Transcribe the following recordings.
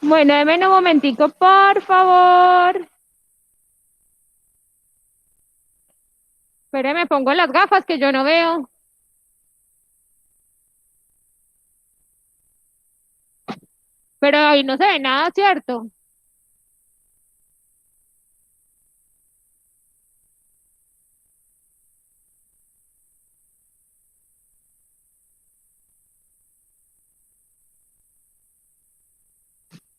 Bueno, denme un momentico, por favor. Espere, me pongo las gafas que yo no veo. Pero ahí no se ve nada, ¿cierto?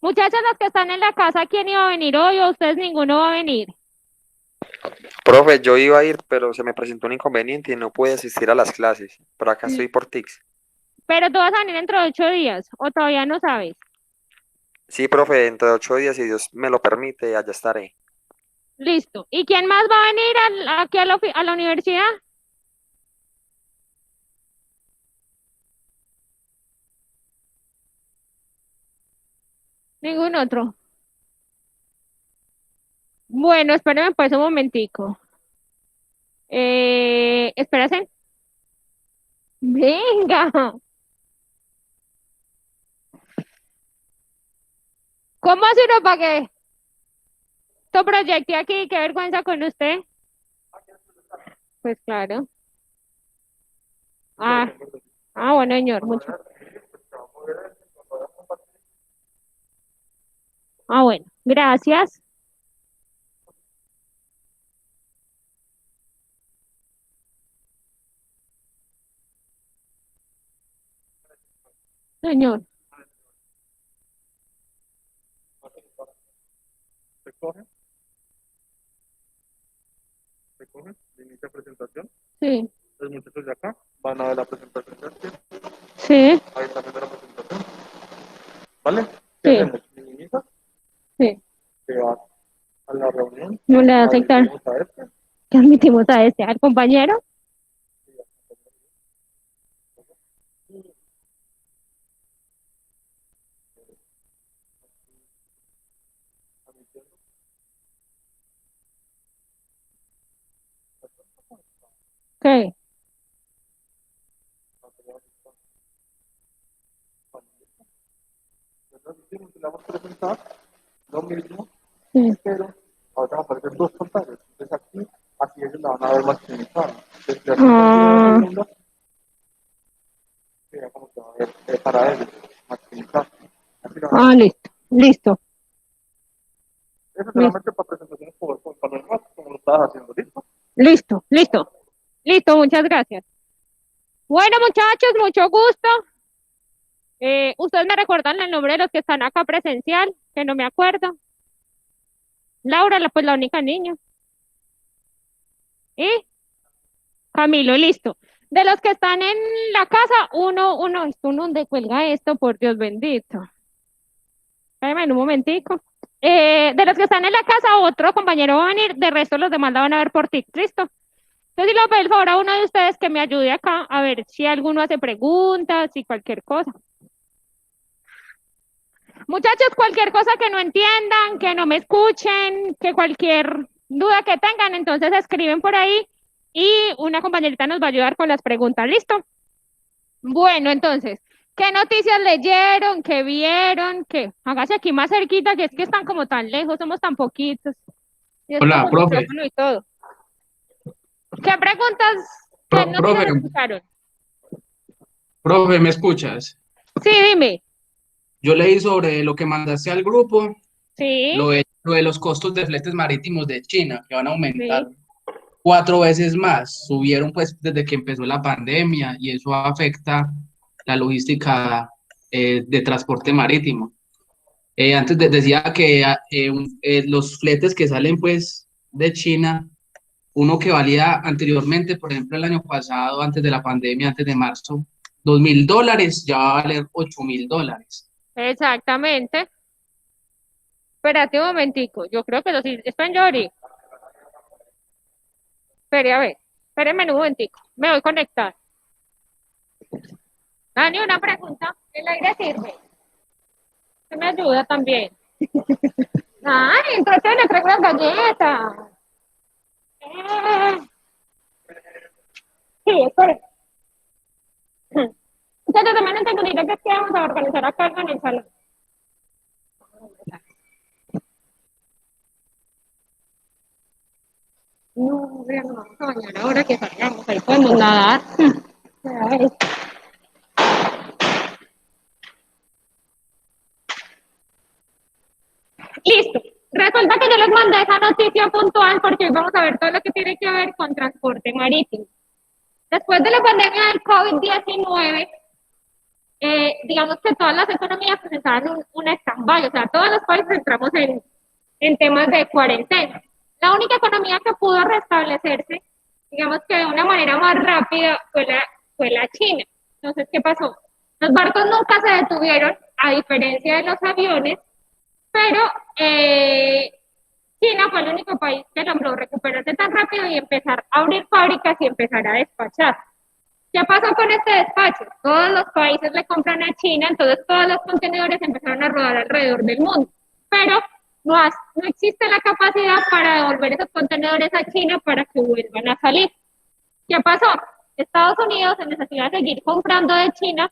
Muchachos, los que están en la casa, ¿quién iba a venir hoy? ¿O ustedes ninguno va a venir? Profe, yo iba a ir, pero se me presentó un inconveniente y no pude asistir a las clases. Pero acá Mm, estoy por TICS. Pero tú vas a venir dentro de 8 días, o todavía no sabes. Sí, profe, dentro de 8 días, si Dios me lo permite, allá estaré. Listo. ¿Y quién más va a venir aquí a la universidad? Ningún otro. Bueno, espérenme pues un momentico. Espérense. Venga. ¿Cómo hace uno para que esto proyecte aquí? Qué vergüenza con usted. Pues claro. Ah, bueno, señor, mucho. Bueno, gracias, señor. Sí, sí, sí, sí. No le va a aceptar. ¿Qué admitimos a este? ¿Al compañero? ¿Qué? Sí. Ah, listo, listo. Listo, listo, listo, muchas gracias. Bueno, muchachos, mucho gusto. Ustedes me recuerdan el nombre de los que están acá presencial, que no me acuerdo. Laura, pues la única niña. ¿Y? Camilo, listo. De los que están en la casa, esto, ¿dónde cuelga esto? Por Dios bendito. Espérame en un momentico. De los que están en la casa, otro compañero va a venir, de resto los demás la van a ver por ti. ¿Listo? Entonces, si le voy a pedir el favor a uno de ustedes que me ayude acá a ver si alguno hace preguntas y cualquier cosa. Muchachos, cualquier cosa que no entiendan, que no me escuchen, que cualquier duda que tengan, entonces escriben por ahí y una compañerita nos va a ayudar con las preguntas. ¿Listo? Bueno, entonces, ¿qué noticias leyeron? ¿Qué vieron? ¿Qué? Hágase aquí más cerquita, que es que están como tan lejos, somos tan poquitos. Y es por Hola, el profe. micrófono y todo. ¿Qué preguntas, qué noticias Profe, escucharon? profe, ¿me escuchas? Sí, dime. Yo leí sobre lo que mandaste al grupo, Sí, lo de los costos de fletes marítimos de China, que van a aumentar sí. 4 veces más. Subieron pues desde que empezó la pandemia y eso afecta la logística de transporte marítimo. Decía que los fletes que salen pues de China, uno que valía anteriormente, por ejemplo, el año pasado, antes de la pandemia, antes de marzo, $2.000, ya va a valer $8.000. Exactamente. Espérate un momentico. Yo creo que los está en Yori. Espere, a ver. Espéreme un momentico. Me voy a conectar. Dani, una pregunta. ¿El aire sirve? ¿Se me ayuda también? Ay, entretiene, traigo las galletas. Sí, espere. Entonces también tengo que es que vamos a organizar acá en el salón. No, vean, nos vamos a bañar ahora que salgamos, ahí podemos nadar. A ver. Listo. Resulta que yo les mandé esa noticia puntual porque hoy vamos a ver todo lo que tiene que ver con transporte marítimo. Después de la pandemia del COVID-19, digamos que todas las economías presentaban un stand-by, o sea, todos los países entramos en temas de cuarentena. La única economía que pudo restablecerse, digamos que de una manera más rápida, fue la China. Entonces, ¿qué pasó? Los barcos nunca se detuvieron, a diferencia de los aviones, pero China fue el único país que logró recuperarse tan rápido y empezar a abrir fábricas y empezar a despachar. ¿Qué pasó con este despacho? Todos los países le compran a China, entonces todos los contenedores empezaron a rodar alrededor del mundo, pero no existe la capacidad para devolver esos contenedores a China para que vuelvan a salir. ¿Qué pasó? Estados Unidos, en necesidad de seguir comprando de China,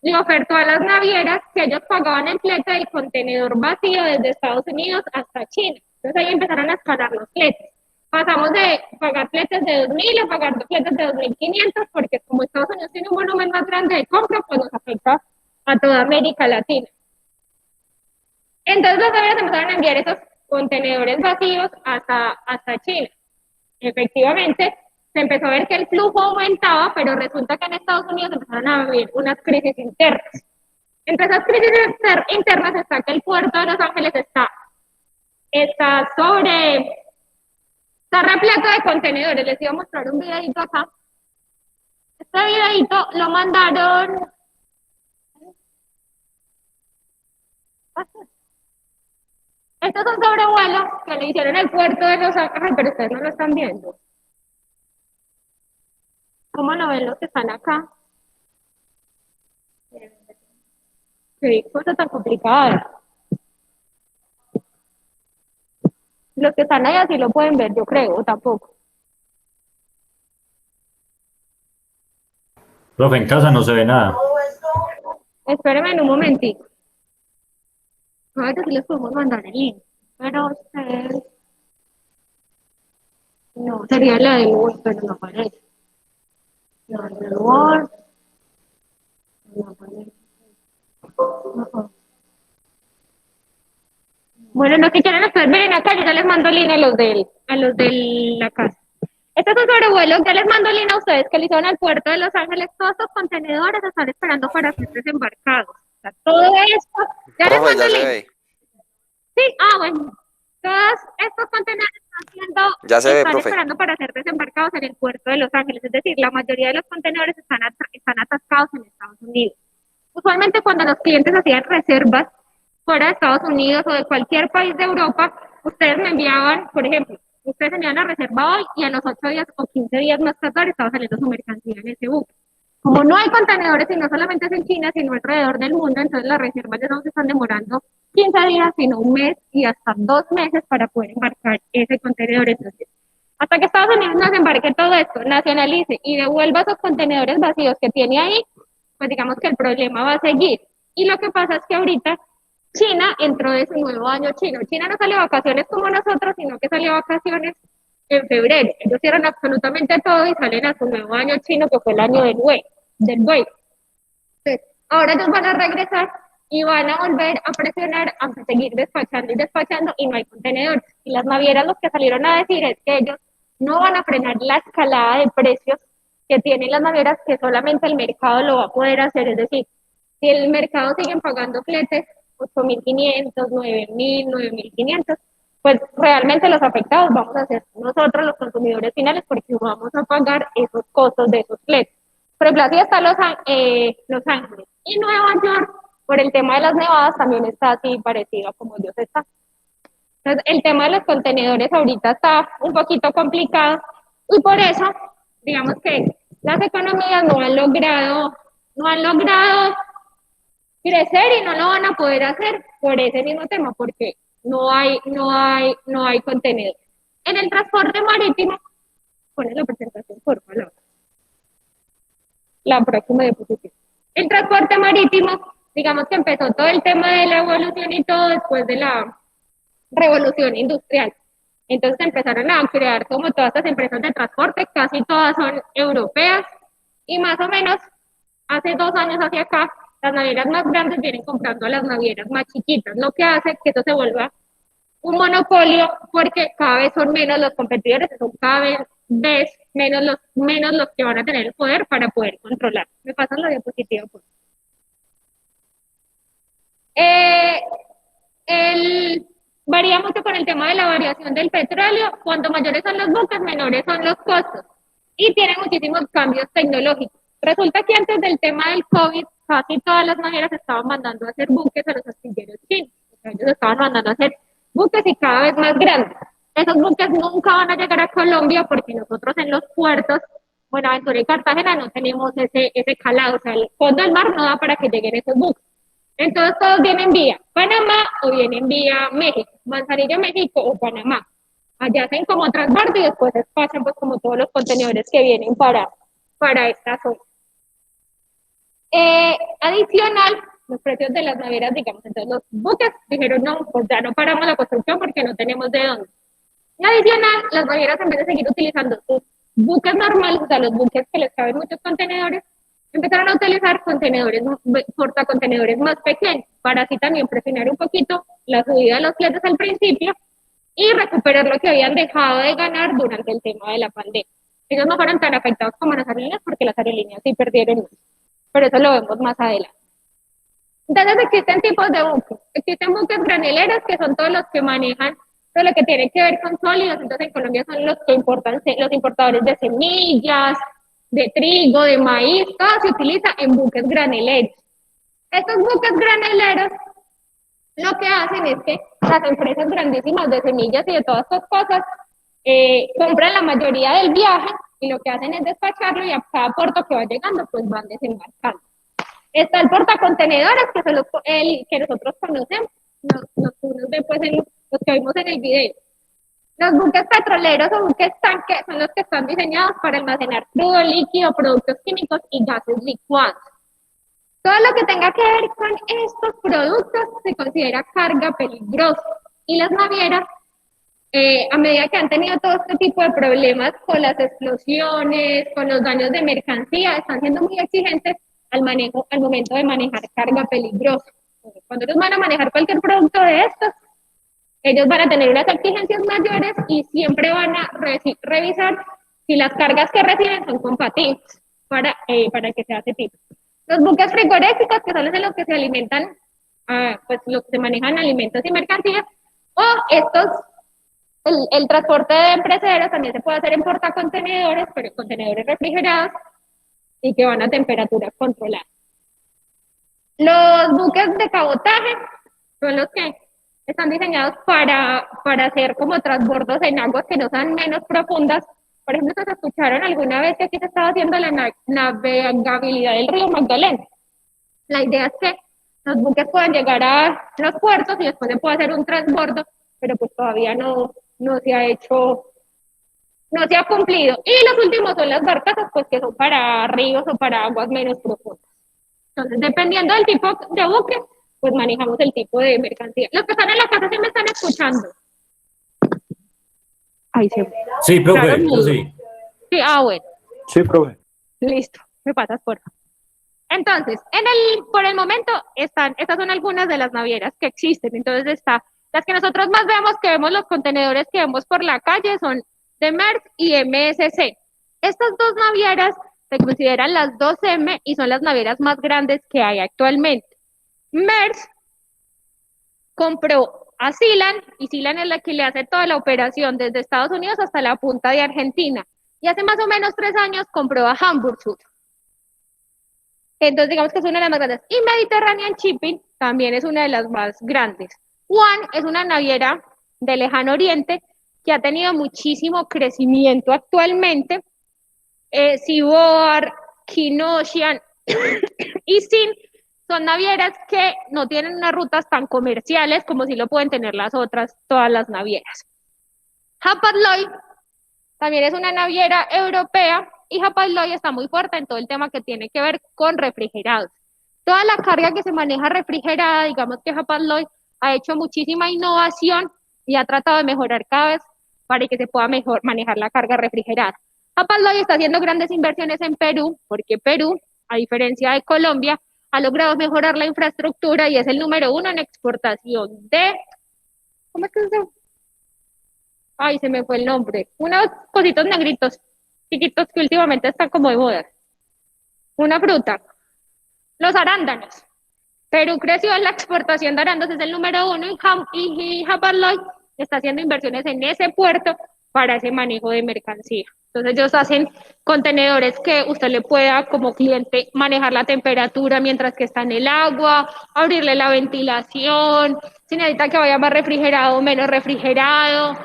le ofertó a las navieras que ellos pagaban el flete del contenedor vacío desde Estados Unidos hasta China. Entonces ahí empezaron a escalar los fletes. Pasamos de pagar fletes de 2.000 a pagar fletes de 2.500 porque como Estados Unidos tiene un volumen más grande de compra, pues nos afecta a toda América Latina. Entonces las navieras empezaron a enviar esos contenedores vacíos hasta China. Efectivamente, se empezó a ver que el flujo aumentaba, pero resulta que en Estados Unidos empezaron a haber unas crisis internas. Entre esas crisis internas está que el puerto de Los Ángeles está repleto de contenedores. Les iba a mostrar un videito acá. Este videito lo mandaron. Estos son sobrevuelos que le hicieron al puerto de Los Ángeles, pero ustedes no lo están viendo. ¿Cómo lo ven los que están acá? Qué cosa tan complicada. Los que están allá sí lo pueden ver, yo creo, o tampoco. Profe, en casa no se ve nada. Espérenme en un momentito. A ver si les podemos mandar el link. Pero ustedes... No, sería la de Word, pero no aparece. La de Word. No aparece. Bueno, los que quieran ustedes miren acá, yo ya les mando línea a los de la casa. Estos son sobrevuelos, ya les mando línea a ustedes que le hicieron al puerto de Los Ángeles. Todos estos contenedores están esperando para ser desembarcados. O sea, todo esto, ya les Profe, mando ya se línea. ve. Sí, bueno. Todos estos contenedores Ya se ve, están profe. esperando para ser desembarcados en el puerto de Los Ángeles. Es decir, la mayoría de los contenedores están atascados en Estados Unidos. Usualmente cuando los clientes hacían reservas fuera de Estados Unidos o de cualquier país de Europa, ustedes me enviaban, por ejemplo, ustedes enviaban la reserva hoy y a los 8 días o 15 días más tarde estaba saliendo su mercancía en ese buque. Como no hay contenedores y no solamente es en China, sino alrededor del mundo, entonces las reservas ya no se están demorando 15 días, sino un mes y hasta 2 meses para poder embarcar ese contenedor. Entonces, hasta que Estados Unidos nos embarque todo esto, nacionalice y devuelva esos contenedores vacíos que tiene ahí, pues digamos que el problema va a seguir. Y lo que pasa es que ahorita China entró de su nuevo año chino. China no sale de vacaciones como nosotros, sino que salió de vacaciones en febrero. Ellos cierran absolutamente todo y salen a su nuevo año chino, que fue el año del buey. Entonces, ahora ellos van a regresar y van a volver a presionar a seguir despachando y despachando y no hay contenedores. Y las navieras lo que salieron a decir es que ellos no van a frenar la escalada de precios que tienen las navieras, que solamente el mercado lo va a poder hacer. Es decir, si el mercado sigue pagando fletes 8.500, 9.000, 9.500, pues realmente los afectados vamos a ser nosotros los consumidores finales porque vamos a pagar esos costos de esos fletes. Por ejemplo, así está Los Ángeles. Y Nueva York, por el tema de las nevadas, también está así parecido a como Dios está. Entonces, el tema de los contenedores ahorita está un poquito complicado y por eso, digamos que las economías no han logrado crecer y no lo van a poder hacer por ese mismo tema, porque no hay contenedores. En el transporte marítimo, ponen la presentación, por favor. La próxima diapositiva. El transporte marítimo, digamos que empezó todo el tema de la evolución y todo después de la revolución industrial. Entonces empezaron a crear como todas estas empresas de transporte, casi todas son europeas, y más o menos hace 2 años hacia acá, las navieras más grandes vienen comprando a las navieras más chiquitas, lo que hace que eso se vuelva un monopolio porque cada vez son menos los competidores, son cada vez menos los que van a tener el poder para poder controlar. Me pasan la diapositiva, por favor. Varía mucho con el tema de la variación del petróleo. Cuanto mayores son los buques, menores son los costos. Y tiene muchísimos cambios tecnológicos. Resulta que antes del tema del COVID, casi todas las navieras estaban mandando a hacer buques a los astilleros chinos. O sea, ellos estaban mandando a hacer buques y cada vez más grandes. Esos buques nunca van a llegar a Colombia porque nosotros en los puertos, Buenaventura y Cartagena, no tenemos ese calado. O sea, el fondo del mar no da para que lleguen esos buques. Entonces todos vienen vía Panamá o vienen vía México, Manzanillo, México o Panamá. Allá hacen como transbordo y después pasan pues como todos los contenedores que vienen para esta zona. Adicional, los precios de las navieras, digamos, entonces los buques dijeron no, pues ya no paramos la construcción porque no tenemos de dónde. Y adicional, las navieras en vez de seguir utilizando sus buques normales, o sea, los buques que les caben muchos contenedores, empezaron a utilizar portacontenedores más pequeños para así también presionar un poquito la subida de los fletes al principio y recuperar lo que habían dejado de ganar durante el tema de la pandemia. Ellos no fueron tan afectados como las aerolíneas porque las aerolíneas sí perdieron más, pero eso lo vemos más adelante. Entonces existen tipos de buques. Existen buques graneleros que son todos los que manejan todo lo que tiene que ver con sólidos. Entonces en Colombia son los que importan, los importadores de semillas, de trigo, de maíz, todo se utiliza en buques graneleros. Estos buques graneleros lo que hacen es que las empresas grandísimas de semillas y de todas estas cosas compran la mayoría del viaje y lo que hacen es despacharlo y a cada puerto que va llegando pues van desembarcando. Está el portacontenedores, que son los que nosotros conocemos, los que uno ve pues en los que vimos en el video. Los buques petroleros o buques tanque son los que están diseñados para almacenar crudo, líquido, productos químicos y gases licuados. Todo lo que tenga que ver con estos productos se considera carga peligrosa. Y las navieras, a medida que han tenido todo este tipo de problemas con las explosiones, con los daños de mercancía, están siendo muy exigentes al momento de manejar carga peligrosa. Cuando ellos van a manejar cualquier producto de estos, ellos van a tener unas exigencias mayores y siempre van a revisar si las cargas que reciben son compatibles para que sea ese tipo. Los buques frigoríficos, que son los en los que se alimentan, pues los que se manejan alimentos y mercancías, o el transporte de empresarios también se puede hacer en portacontenedores, pero contenedores refrigerados y que van a temperaturas controladas. Los buques de cabotaje son los que están diseñados para hacer como transbordos en aguas que no sean menos profundas. Por ejemplo, ¿se escucharon alguna vez que aquí se estaba haciendo la navegabilidad del río Magdalena? La idea es que los buques puedan llegar a los puertos y después se puede hacer un transbordo, pero pues todavía no se ha hecho, no se ha cumplido. Y los últimos son las barcazas, pues que son para ríos o para aguas menos profundas. Entonces, dependiendo del tipo de buque, pues manejamos el tipo de mercancía. Los que están en la casa sí me están escuchando. Ahí sí. Sí, profe, Claro, yo sí. Sí, bueno. Sí, profe. Listo, me pasas por favor. Entonces, por el momento, estas son algunas de las navieras que existen. Entonces las que nosotros más vemos, que vemos los contenedores que vemos por la calle, son de Maersk y MSC. Estas dos navieras se consideran las 2M y son las navieras más grandes que hay actualmente. Maersk compró a Sealand, y Sealand es la que le hace toda la operación desde Estados Unidos hasta la punta de Argentina. Y hace más o menos 3 años compró a Hamburg Süd. Entonces digamos que es una de las más grandes. Y Mediterranean Shipping también es una de las más grandes. One es una naviera de Lejano Oriente que ha tenido muchísimo crecimiento actualmente. Seaboard, Ocean y Sin son navieras que no tienen unas rutas tan comerciales como si lo pueden tener todas las navieras. Hapag-Lloyd también es una naviera europea y Hapag-Lloyd está muy fuerte en todo el tema que tiene que ver con refrigerados. toda la carga que se maneja refrigerada, digamos que Hapag-Lloyd ha hecho muchísima innovación y ha tratado de mejorar cada vez para que se pueda mejor manejar la carga refrigerada. Hapag-Lloyd está haciendo grandes inversiones en Perú, porque Perú, a diferencia de Colombia, ha logrado mejorar la infraestructura y es el número 1 en exportación de... ¿Cómo es que se...? Ay, se me fue el nombre. Unos cositos negritos, chiquitos que últimamente están como de moda. Una fruta. Los arándanos. Perú creció en la exportación de arándanos, es el número 1 y Hapag-Lloyd está haciendo inversiones en ese puerto para ese manejo de mercancía. Entonces ellos hacen contenedores que usted le pueda como cliente manejar la temperatura mientras que está en el agua, abrirle la ventilación, si necesita que vaya más refrigerado o menos refrigerado.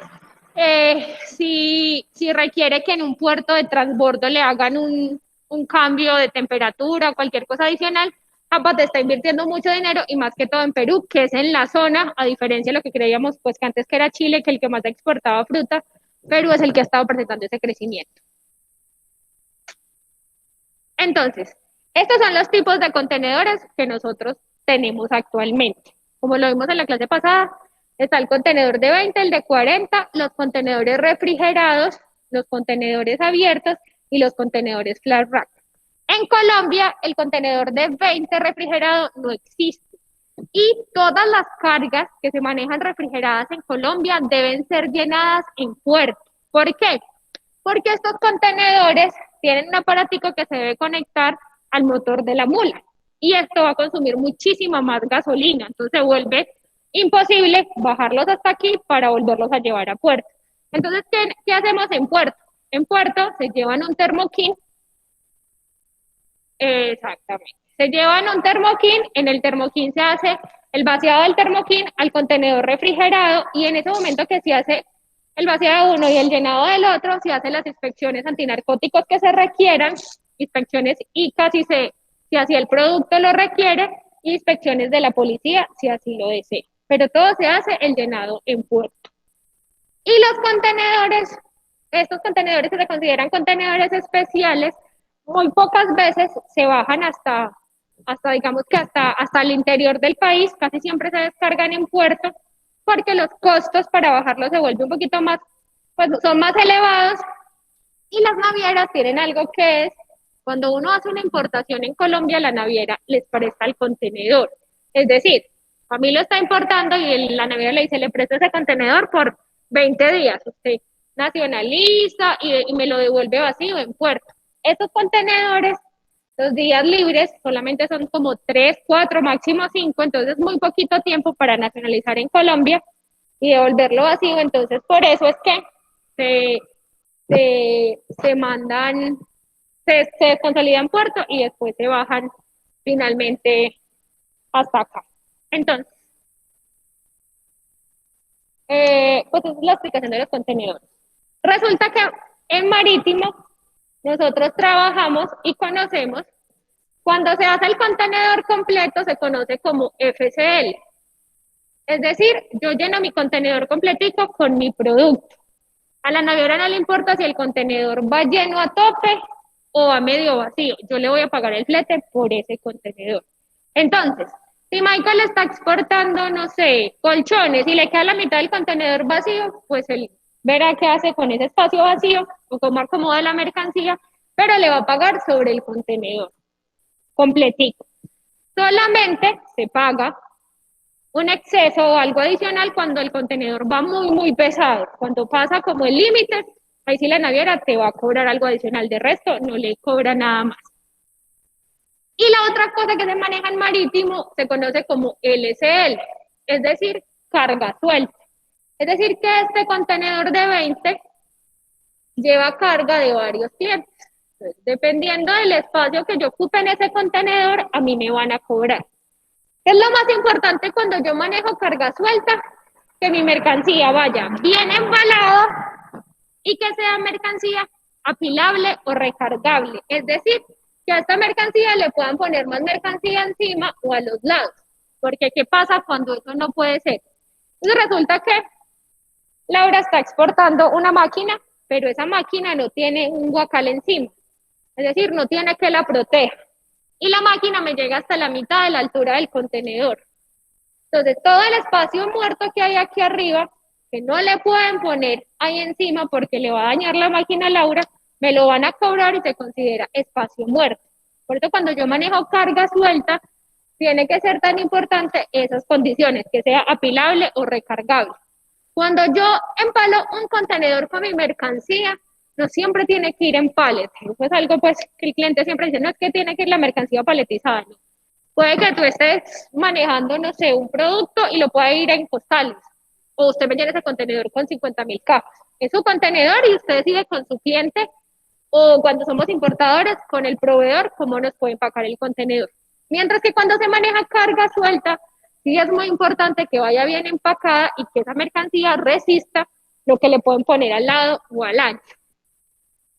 Si requiere que en un puerto de transbordo le hagan un cambio de temperatura, cualquier cosa adicional, Hapag está invirtiendo mucho dinero y más que todo en Perú, que es en la zona, a diferencia de lo que creíamos, pues que antes que era Chile, que el que más exportaba fruta, Perú es el que ha estado presentando ese crecimiento. Entonces, estos son los tipos de contenedores que nosotros tenemos actualmente. Como lo vimos en la clase pasada, está el contenedor de 20, el de 40, los contenedores refrigerados, los contenedores abiertos y los contenedores flat rack. En Colombia, el contenedor de 20 refrigerado no existe. Y todas las cargas que se manejan refrigeradas en Colombia deben ser llenadas en puerto. ¿Por qué? Porque estos contenedores tienen un aparatico que se debe conectar al motor de la mula. Y esto va a consumir muchísima más gasolina. Entonces se vuelve imposible bajarlos hasta aquí para volverlos a llevar a puerto. Entonces, ¿qué hacemos en puerto? En puerto se llevan un termoquín. Exactamente. Se llevan un termoquín, en el termoquín se hace el vaciado del termoquín al contenedor refrigerado y en ese momento que se hace el vaciado de uno y el llenado del otro, se hacen las inspecciones antinarcóticos que se requieran, inspecciones ICA si así el producto lo requiere, y inspecciones de la policía si así lo desea. Pero todo se hace el llenado en puerto. Y los contenedores, estos contenedores que se consideran contenedores especiales, muy pocas veces se bajan hasta digamos que hasta el interior del país, casi siempre se descargan en puerto, porque los costos para bajarlos se vuelven un poquito más, pues son más elevados, y las navieras tienen algo que es, cuando uno hace una importación en Colombia, la naviera les presta el contenedor, es decir, a mí lo está importando y la naviera le dice, le presto ese contenedor por 20 días, usted nacionaliza y me lo devuelve vacío en puerto. Estos contenedores, los días libres solamente son como 3, 4, máximo 5, entonces muy poquito tiempo para nacionalizar en Colombia y devolverlo vacío, entonces por eso es que se mandan, se consolidan en puerto y después se bajan finalmente hasta acá. Entonces, pues esa es la explicación de los contenedores. Resulta que en marítimo nosotros trabajamos y conocemos, cuando se hace el contenedor completo se conoce como FCL. Es decir, yo lleno mi contenedor completico con mi producto. A la naviera no le importa si el contenedor va lleno a tope o a medio vacío. Yo le voy a pagar el flete por ese contenedor. Entonces, si Michael está exportando, no sé, colchones y le queda la mitad del contenedor vacío, pues él verá qué hace con ese espacio vacío o cómo acomoda la mercancía, pero le va a pagar sobre el contenedor completico. Solamente se paga un exceso o algo adicional cuando el contenedor va muy, muy pesado. Cuando pasa como el límite, ahí sí la naviera te va a cobrar algo adicional. De resto, no le cobra nada más. Y la otra cosa que se maneja en marítimo se conoce como LCL, es decir, carga suelta. Es decir, que este contenedor de 20 lleva carga de varios clientes. Entonces, dependiendo del espacio que yo ocupe en ese contenedor, a mí me van a cobrar. ¿Qué es lo más importante cuando yo manejo carga suelta? Que mi mercancía vaya bien embalada y que sea mercancía apilable o recargable. Es decir, que a esta mercancía le puedan poner más mercancía encima o a los lados. Porque ¿qué pasa cuando eso no puede ser? Entonces resulta que Laura está exportando una máquina, pero esa máquina no tiene un guacal encima. Es decir, no tiene que la proteja. y la máquina me llega hasta la mitad de la altura del contenedor. Entonces, todo el espacio muerto que hay aquí arriba, que no le pueden poner ahí encima porque le va a dañar la máquina a Laura, me lo van a cobrar y se considera espacio muerto. Por eso cuando yo manejo carga suelta, tiene que ser tan importante esas condiciones, que sea apilable o recargable. Cuando yo empalo un contenedor con mi mercancía, no siempre tiene que ir en pallet. Eso es algo pues que el cliente siempre dice, no es que tiene que ir la mercancía paletizada, no. Puede que tú estés manejando, no sé, un producto y lo pueda ir en costales. O usted me llena ese contenedor con 50.000 cajas. Es su contenedor y usted decide con su cliente o cuando somos importadores con el proveedor cómo nos puede empacar el contenedor. Mientras que cuando se maneja carga suelta, sí es muy importante que vaya bien empacada y que esa mercancía resista lo que le pueden poner al lado o al ancho.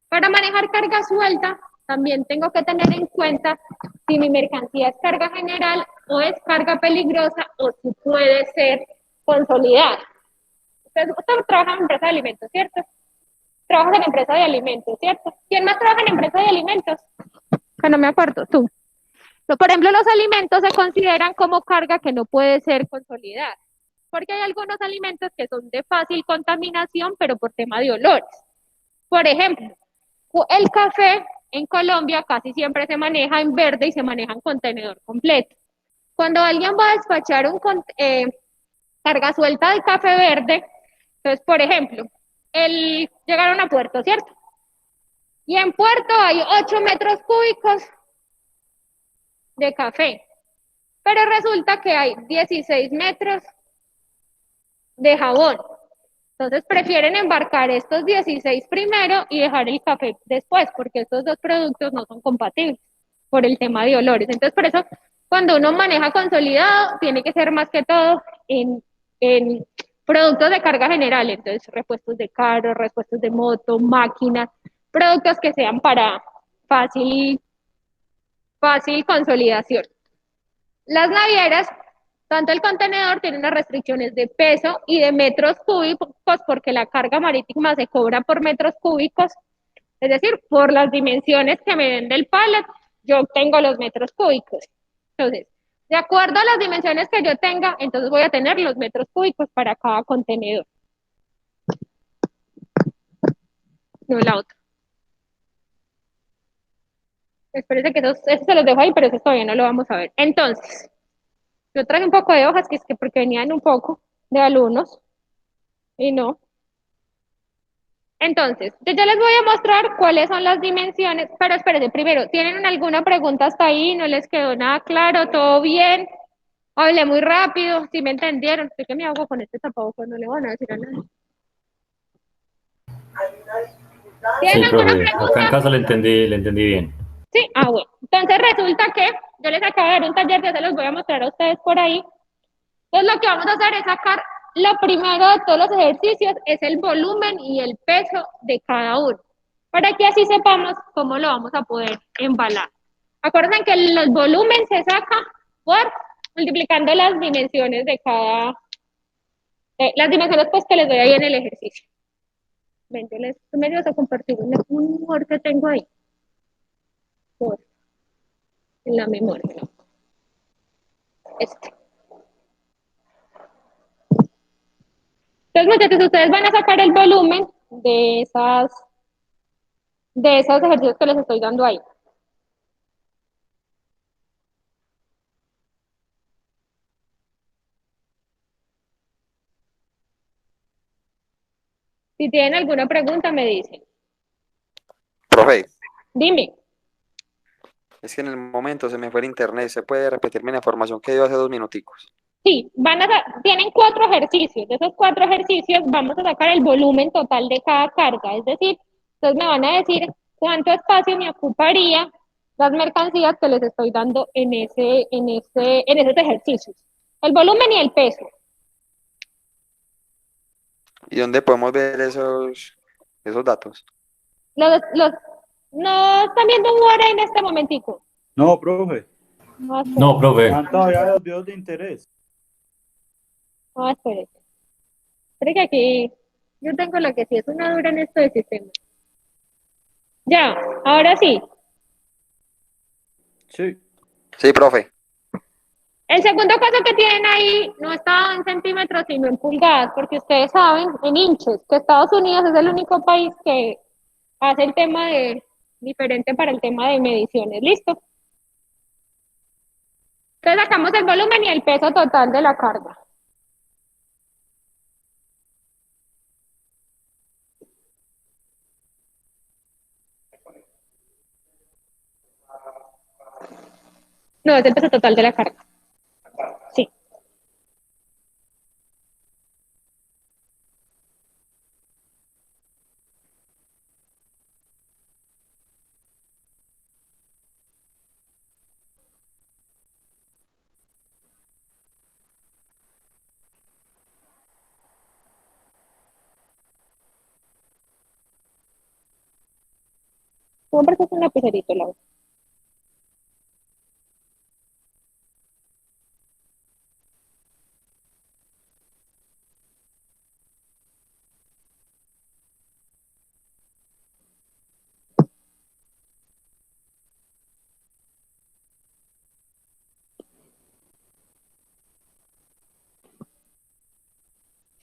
Para manejar carga suelta, también tengo que tener en cuenta si mi mercancía es carga general o es carga peligrosa o si puede ser consolidada. Usted trabaja en empresa de alimentos, ¿cierto? Trabajas en empresa de alimentos, ¿cierto? ¿Quién más trabaja en empresa de alimentos? Que no me acuerdo, tú. Por ejemplo, los alimentos se consideran como carga que no puede ser consolidada, porque hay algunos alimentos que son de fácil contaminación, pero por tema de olores. Por ejemplo, el café en Colombia casi siempre se maneja en verde y se maneja en contenedor completo. Cuando alguien va a despachar carga suelta de café verde, entonces, por ejemplo, llegaron a Puerto, ¿cierto? Y en Puerto hay 8 metros cúbicos de café, pero resulta que hay 16 metros de jabón. Entonces prefieren embarcar estos 16 primero y dejar el café después, porque estos dos productos no son compatibles por el tema de olores. Entonces, por eso, cuando uno maneja consolidado, tiene que ser más que todo en productos de carga general. Entonces, repuestos de carro, repuestos de moto, máquinas, productos que sean para fácil consolidación. Las navieras, tanto el contenedor tiene unas restricciones de peso y de metros cúbicos, porque la carga marítima se cobra por metros cúbicos, es decir, por las dimensiones que me den del pallet, yo tengo los metros cúbicos. Entonces, de acuerdo a las dimensiones que yo tenga, entonces voy a tener los metros cúbicos para cada contenedor. No la otra. Espérense que eso se los dejo ahí, pero eso todavía no lo vamos a ver. Entonces, yo traje un poco de hojas, que es que porque venían un poco de alumnos, y no. Entonces, yo ya les voy a mostrar cuáles son las dimensiones, pero espérense, primero, ¿tienen alguna pregunta hasta ahí? ¿No les quedó nada claro? ¿Todo bien? Hablé muy rápido, ¿sí me entendieron? ¿Qué me hago con este tapabocas? No le van a decir a nadie. ¿Tienen Sí, alguna profe, acá en pregunta? casa le entendí bien. Sí, bueno. Entonces resulta que yo les acabo de dar un taller, ya se los voy a mostrar a ustedes por ahí. Entonces lo que vamos a hacer es sacar, lo primero de todos los ejercicios es el volumen y el peso de cada uno, para que así sepamos cómo lo vamos a poder embalar. Acuérdense que el volumen se saca por multiplicando las dimensiones de las dimensiones pues que les doy ahí en el ejercicio. Ven, tú me vas a compartir un humor que tengo ahí, en la memoria. Entonces, muchachos, ustedes van a sacar el volumen de esos ejercicios que les estoy dando ahí. Si tienen alguna pregunta, me dicen. Profe, Dime. es que en el momento se me fue el internet. ¿Se puede repetirme la información que dio hace 2 minuticos? Sí, tienen 4 ejercicios. De esos 4 ejercicios vamos a sacar el volumen total de cada carga. Es decir, ustedes me van a decir cuánto espacio me ocuparía las mercancías que les estoy dando en esos ejercicios. El volumen y el peso. ¿Y dónde podemos ver esos datos? No están viendo un Word en este momentico. No, profe. No, No, profe. Están todavía los videos de interés. no, espérate. Espera que aquí yo tengo la que sí es una dura en esto de sistema. Ya, ahora sí. Sí. Sí, profe. El segundo caso que tienen ahí no está en centímetros, sino en pulgadas, porque ustedes saben, en inches, que Estados Unidos es el único país que hace el tema de diferente para el tema de mediciones. ¿Listo? Entonces sacamos el volumen y el peso total de la carga. No, es el peso total de la carga. Sí. Siempre es un lapicerito, Laura.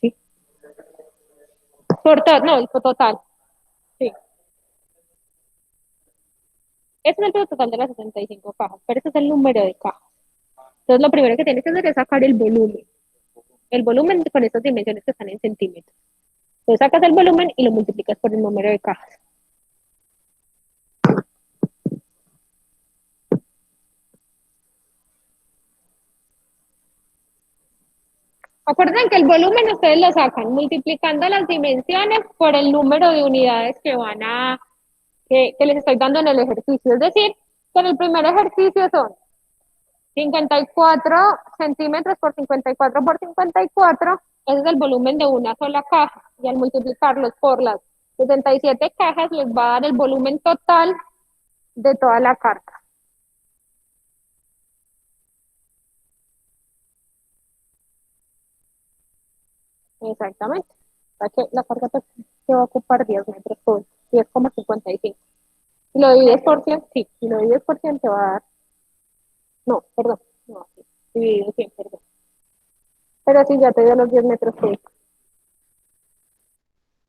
Sí. No, el total. Sí. Este es el peso total de las 65 cajas, pero este es el número de cajas. Entonces lo primero que tienes que hacer es sacar el volumen. El volumen con estas dimensiones que están en centímetros. Entonces sacas el volumen y lo multiplicas por el número de cajas. Acuerden que el volumen ustedes lo sacan multiplicando las dimensiones por el número de unidades que les estoy dando en el ejercicio. Es decir, que en el primer ejercicio son 54 centímetros por 54 por 54, ese es el volumen de una sola caja. Y al multiplicarlos por las 67 cajas les va a dar el volumen total de toda la carga. Exactamente. O sea que la carga te va a ocupar 10 metros por 10,55. Si lo divides por 100, sí, si lo divides por 100 te va a dar, no, perdón, no, sí, dividido 100, perdón. Pero sí, ya te dio los 10 metros cúbicos.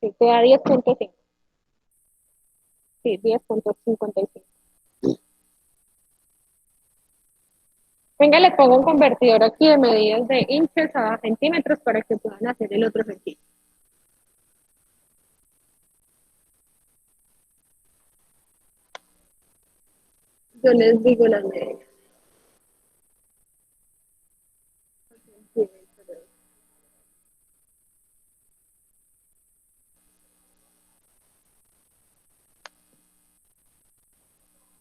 Sí, te da 10,5. Sí, 10,55. Venga, les pongo un convertidor aquí de medidas de inches a centímetros para que puedan hacer el otro ejercicio. Yo les digo las medidas.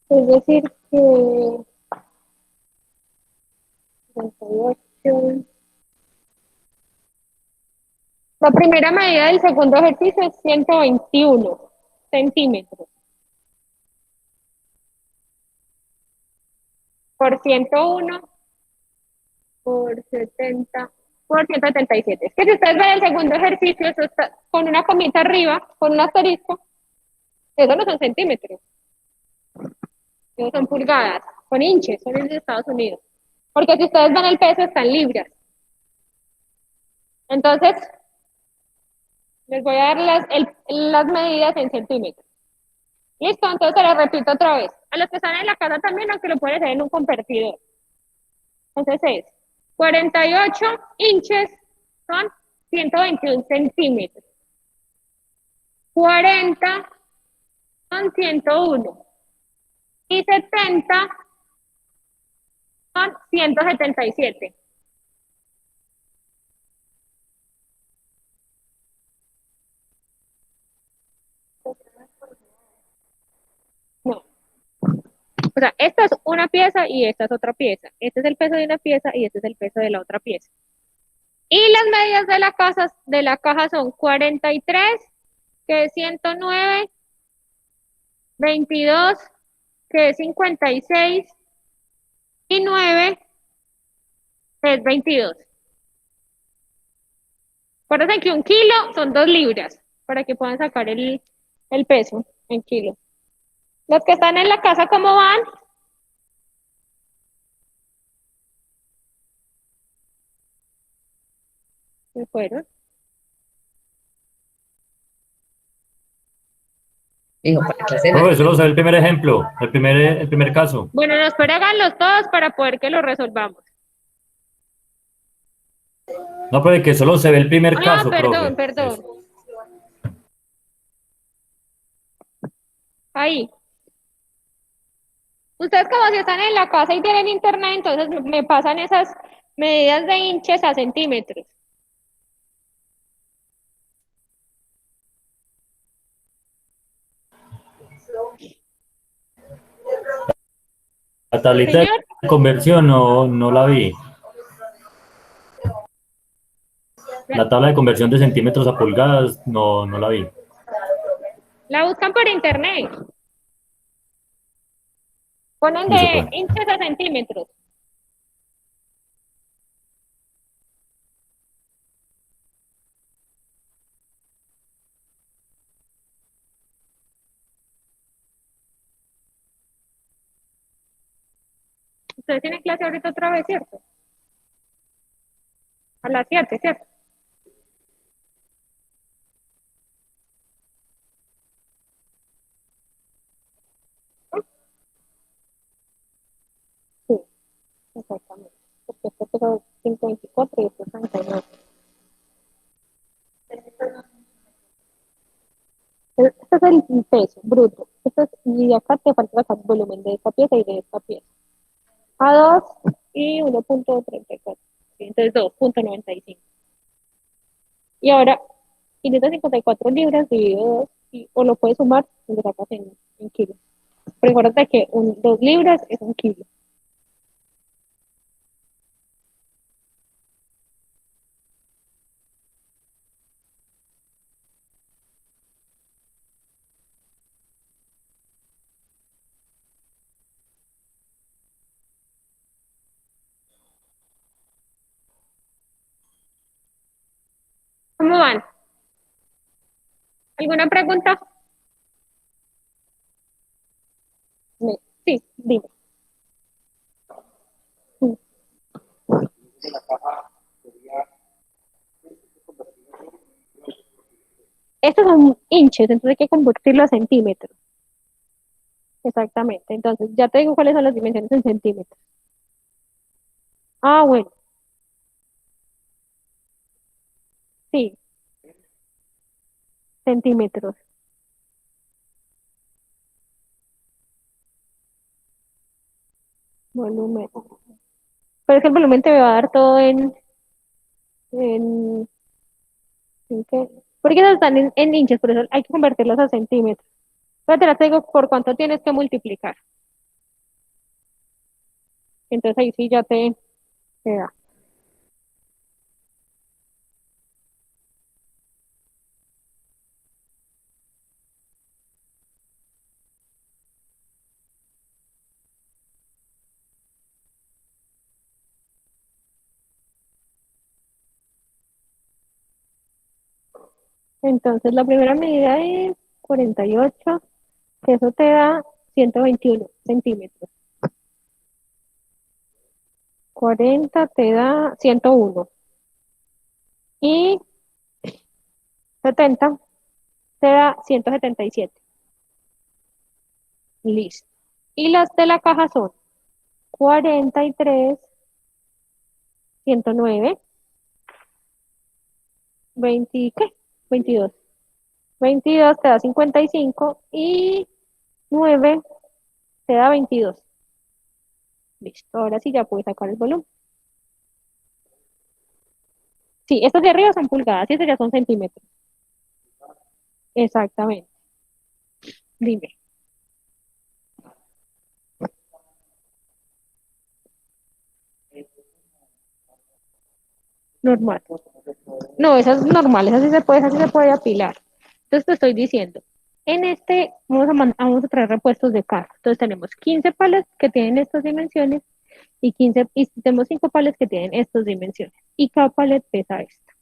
Es decir, que 38. La primera medida del segundo ejercicio es 121 centímetros por 101 por 70 por 177. Es que si ustedes ven el segundo ejercicio, eso está con una comita arriba, con un asterisco, eso no son centímetros, eso son pulgadas, son inches, son en Estados Unidos. Porque si ustedes ven el peso, están libras. Entonces, les voy a dar las medidas en centímetros. Listo, entonces se lo repito otra vez. A los que están en la casa también, aunque lo pueden hacer en un convertidor. Entonces es 48 inches son 121 centímetros. 40 son 101. Y 70 son 177. No. O sea, esta es una pieza y esta es otra pieza. Este es el peso de una pieza y este es el peso de la otra pieza. Y las medidas de la caja son 43, que es 109, 22, que es 56, y 9, que es 22. Acuérdense que 1 kilo son 2 libras, para que puedan sacar el peso en kilos. Los que están en la casa, ¿cómo van? Se fueron. Dijo, para que hacen Profe, solo se ve el primer ejemplo, el primer caso. Bueno, nos espera háganlos todos para poder que lo resolvamos. No, profe, que solo se ve el primer Ah, caso, perdón, profe. perdón. Eso. Ahí. Ustedes como si están en la casa y tienen internet, entonces me pasan esas medidas de inches a centímetros. La tablita Señor, de conversión no la vi. La tabla de conversión de centímetros a pulgadas no la vi. la buscan por internet. Ponen Listo, de profe. inches a centímetros. Ustedes tienen clase ahorita otra vez, ¿cierto? A las 7, ¿cierto? Sí, exactamente. Porque esto pegó 5.24 y esto es 39. Este es el peso bruto. Y acá te falta sacar el volumen de esta pieza y de esta pieza. A 2 y 1.34. Entonces 2.95. Y ahora, 554 libras dividido 2, o lo puedes sumar y lo sacas en kilos. Pero acuérdate que 2 libras es un kilo. ¿Cómo van? ¿Alguna pregunta? Sí, dime. Mm. Estos son inches, entonces hay que convertirlo a centímetros. Exactamente. Entonces, ya te digo cuáles son las dimensiones en centímetros. Ah, bueno, sí, centímetros. Volumen. Pero es que el volumen te va a dar todo en, ¿en qué? Porque esas están en inches, por eso hay que convertirlos a centímetros. Pero te digo por cuánto tienes que multiplicar. Entonces ahí sí ya te da. Entonces la primera medida es 48, que eso te da 121 centímetros. 40 te da 101. Y 70 te da 177. Listo. Y las de la caja son 43, 109, 20, ¿qué? 22. 22 te da 55 y 9 te da 22. Listo. Ahora sí ya puedes sacar el volumen. Sí, estos de arriba son pulgadas y estos ya son centímetros. Exactamente. Dime. Normal. No, esas normales, así se puede apilar. Entonces te estoy diciendo, en este vamos a traer repuestos de carro. Entonces tenemos 15 palets que tienen estas dimensiones y tenemos 5 palets que tienen estas dimensiones. Y cada palet pesa esto.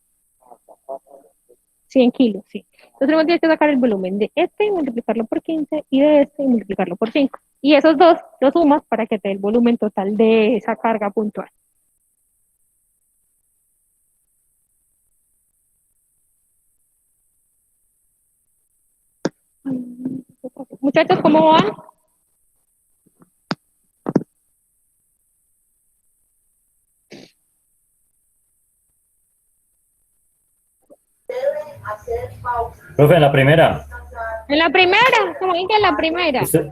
100 kilos, sí. Entonces tenemos que sacar el volumen de este y multiplicarlo por 15 y de este y multiplicarlo por 5. Y esos dos los sumas para que te dé el volumen total de esa carga puntual. Muchachos, ¿cómo van? Profe, en la primera, En la primera, como dije, en la primera. usted,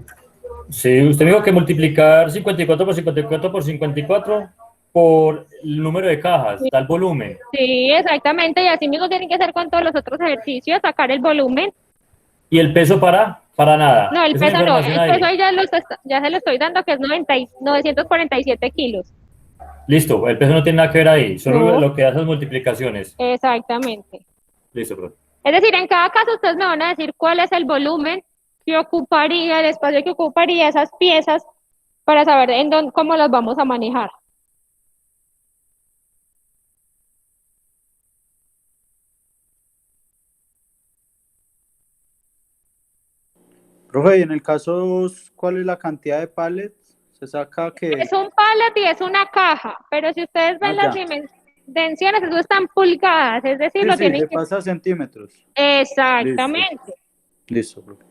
sí, usted me dijo que multiplicar 54 por 54 por 54 por el número de cajas, da el volumen. Sí, exactamente, y así mismo tienen que hacer con todos los otros ejercicios, sacar el volumen. ¿Y el peso para nada? No, el Es una peso no, información el peso ahí. ahí ya se lo estoy dando, que es 947 kilos. Listo, el peso no tiene nada que ver ahí, solo No, lo que hace es multiplicaciones. exactamente. Listo, profe. Es decir, en cada caso ustedes me van a decir cuál es el volumen que ocuparía, el espacio que ocuparía esas piezas para saber en dónde, cómo las vamos a manejar. Profe, y en el caso, ¿cuál es la cantidad de pallets? Se saca Es que... un pallet y es una caja, pero si ustedes Ah, ven las ya. dimensiones, eso está en pulgadas, es decir, Sí, lo sí, tienen le que... pasa centímetros. Listo, Exactamente. listo, profe.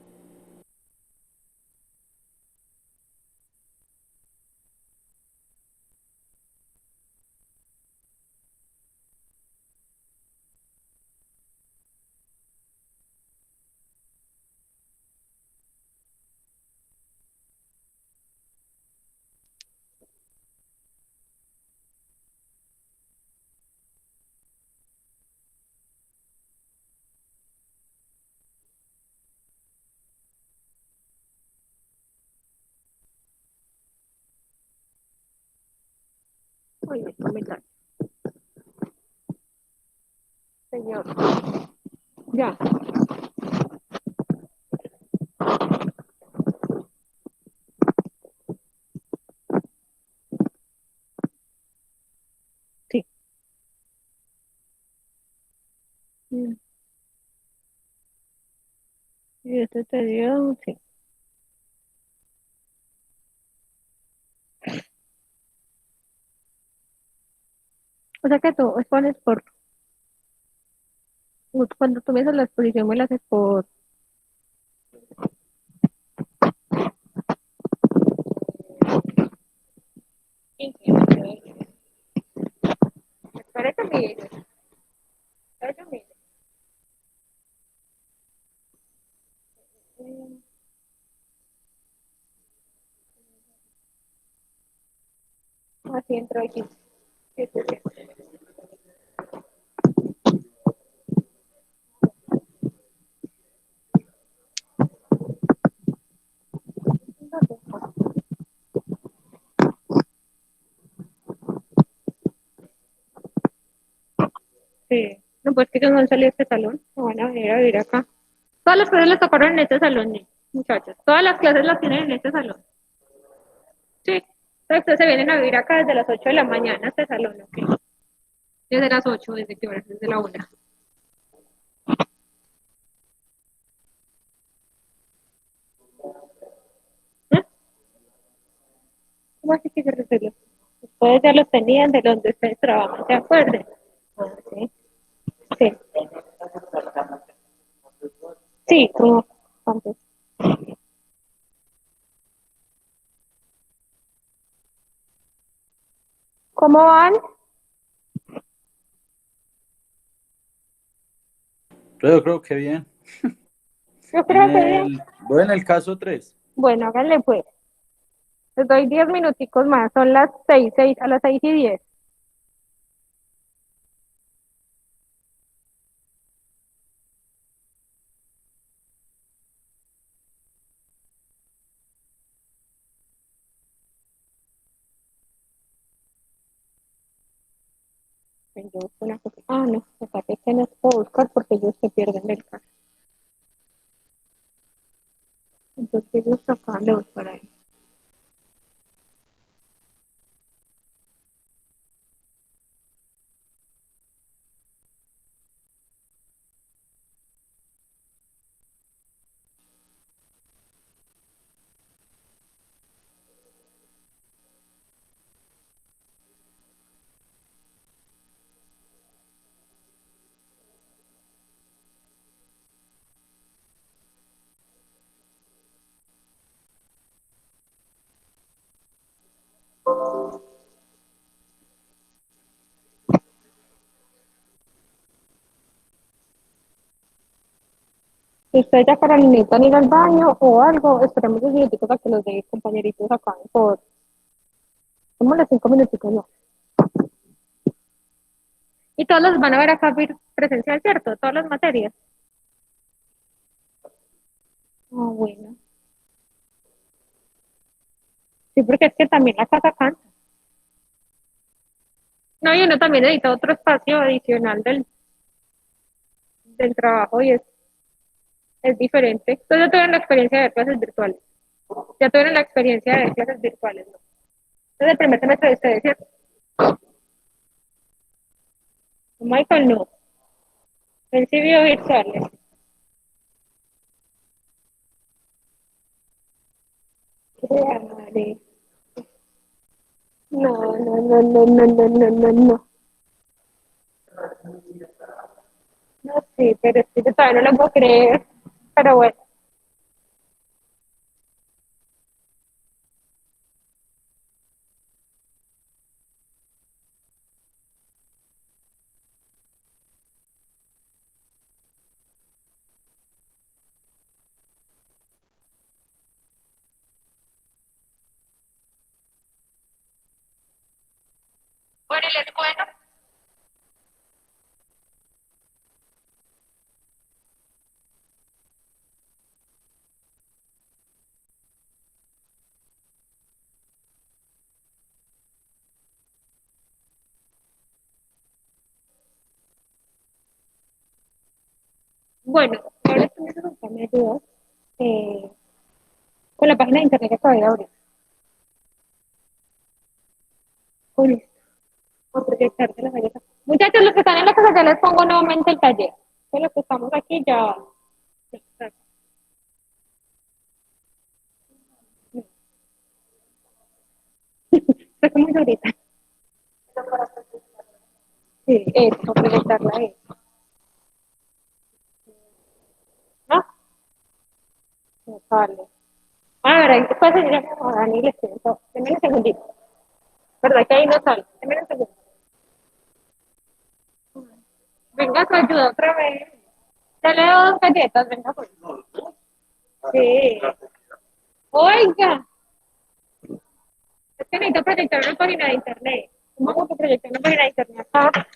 Uy, me comentaron. Señor. Ya. Sí. Mm. Y este te dio, sí. O sea que tú pones por, cuando tú me haces la exposición, me la haces por 15. Espera que mire, espera que mire. Así entró aquí. Sí, sí, sí. Sí. No, pues que ellos no han salido de este salón. No van a venir a vivir acá. Todas las clases las tocaron en este salón, muchachos. Todas las clases las tienen en este salón. Sí. Entonces ustedes se vienen a vivir acá desde las 8 de la mañana a este salón, ¿ok? Desde las 8, desde que hora, desde la 1. ¿Eh? ¿Cómo así que se resuelve? Ustedes ya los tenían de donde ustedes trabajan, ¿se acuerdan? Ah, sí. Sí. Sí, como antes. ¿Cómo van? Pero yo creo que bien. Yo creo que bien. Voy en el caso 3. Bueno, háganle pues. Les doy 10 minuticos más. Son las 6, a las 6:10. Yo busco una cosa. Ah, no, acá que no puedo buscar porque ellos se pierden el carro. Entonces busco acá, le busco por ahí. Si ustedes ya para necesitan ir al baño o algo, esperemos unos minutitos a que los de compañeritos acaben por... Como los 5 minutitos, ¿no? Y todos los van a ver acá presencial, ¿cierto? Todas las materias. Ah, bueno. Sí, porque es que también la casa cansa. No, y uno también necesita otro espacio adicional del trabajo y es diferente. Entonces ya tuvieron la experiencia de ver clases virtuales. Ya tuvieron la experiencia de ver clases virtuales, ¿no? Entonces el primer semestre de ustedes, ¿cierto? Michael no. Él sí vio virtuales. Madre. No, no, no, no, no, no, no, no, no. No, sí, pero es que yo todavía no lo puedo creer. Pero bueno. Bueno, y la escuela. Bueno, ahora estoy viendo que me ayudó con la página de internet que acabé de abrir. Uy, voy a proyectarte las galletas. Muchachos, los que están en la casa ya les pongo nuevamente el taller. Que los que estamos aquí ya. Está muy durita. Sí, eso, proyectarla ahí. ¿No? Vale. Ahora, ¿qué pasa? Ya como Dani les siento. Denme un segundito. ¿Verdad que ahí no sale? Denme un segundo. Venga, su ayuda otra vez. Ya le doy 2 galletas, venga pues. Sí. Oiga, es que necesito proyectar una página de internet. ¿Cómo hago para proyectar una página de internet acá?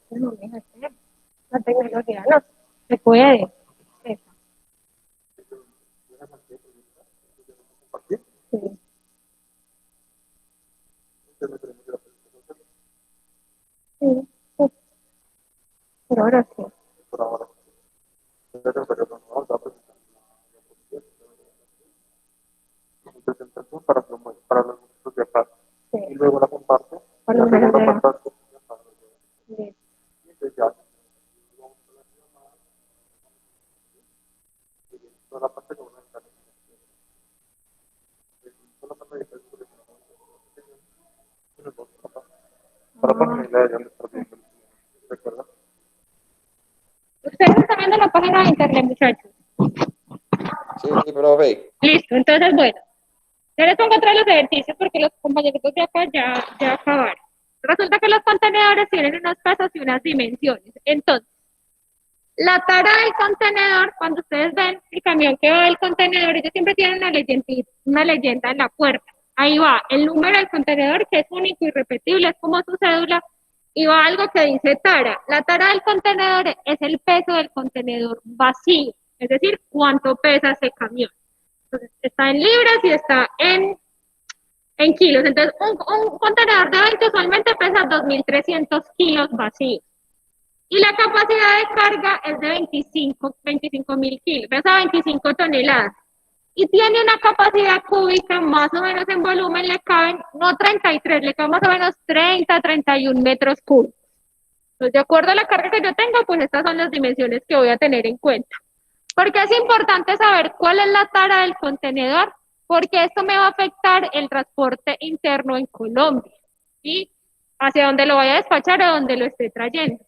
No, mija, ¿qué? La tecnología no se puede. Eso. Sí. Sí, sí. Pero ahora sí. Sí. Y luego la comparto. Por lo menos de... Sí. Ustedes están viendo la página de internet, muchachos. Sí, profe. Listo, entonces, bueno, yo les pongo otra vez los ejercicios porque los compañeros de acá ya acabaron. Resulta que los contenedores tienen unos pesos y unas dimensiones. Entonces, la tara del contenedor, cuando ustedes ven el camión que va del contenedor, ellos siempre tienen una leyenda en la puerta. Ahí va el número del contenedor, que es único y repetible, es como su cédula, y va algo que dice tara. La tara del contenedor es el peso del contenedor vacío, es decir, cuánto pesa ese camión. Entonces, está en libras y está en kilos. Entonces, un contenedor de 20 usualmente pesa 2.300 kilos vacíos. Y la capacidad de carga es de 25.000 kilos, pesa 25 toneladas. Y tiene una capacidad cúbica, más o menos en volumen le caben, no 33, le caben más o menos 30, 31 metros cúbicos. Entonces, de acuerdo a la carga que yo tengo, pues estas son las dimensiones que voy a tener en cuenta. Porque es importante saber cuál es la tara del contenedor, porque esto me va a afectar el transporte interno en Colombia, ¿sí? Hacia donde lo vaya a despachar o donde lo esté trayendo.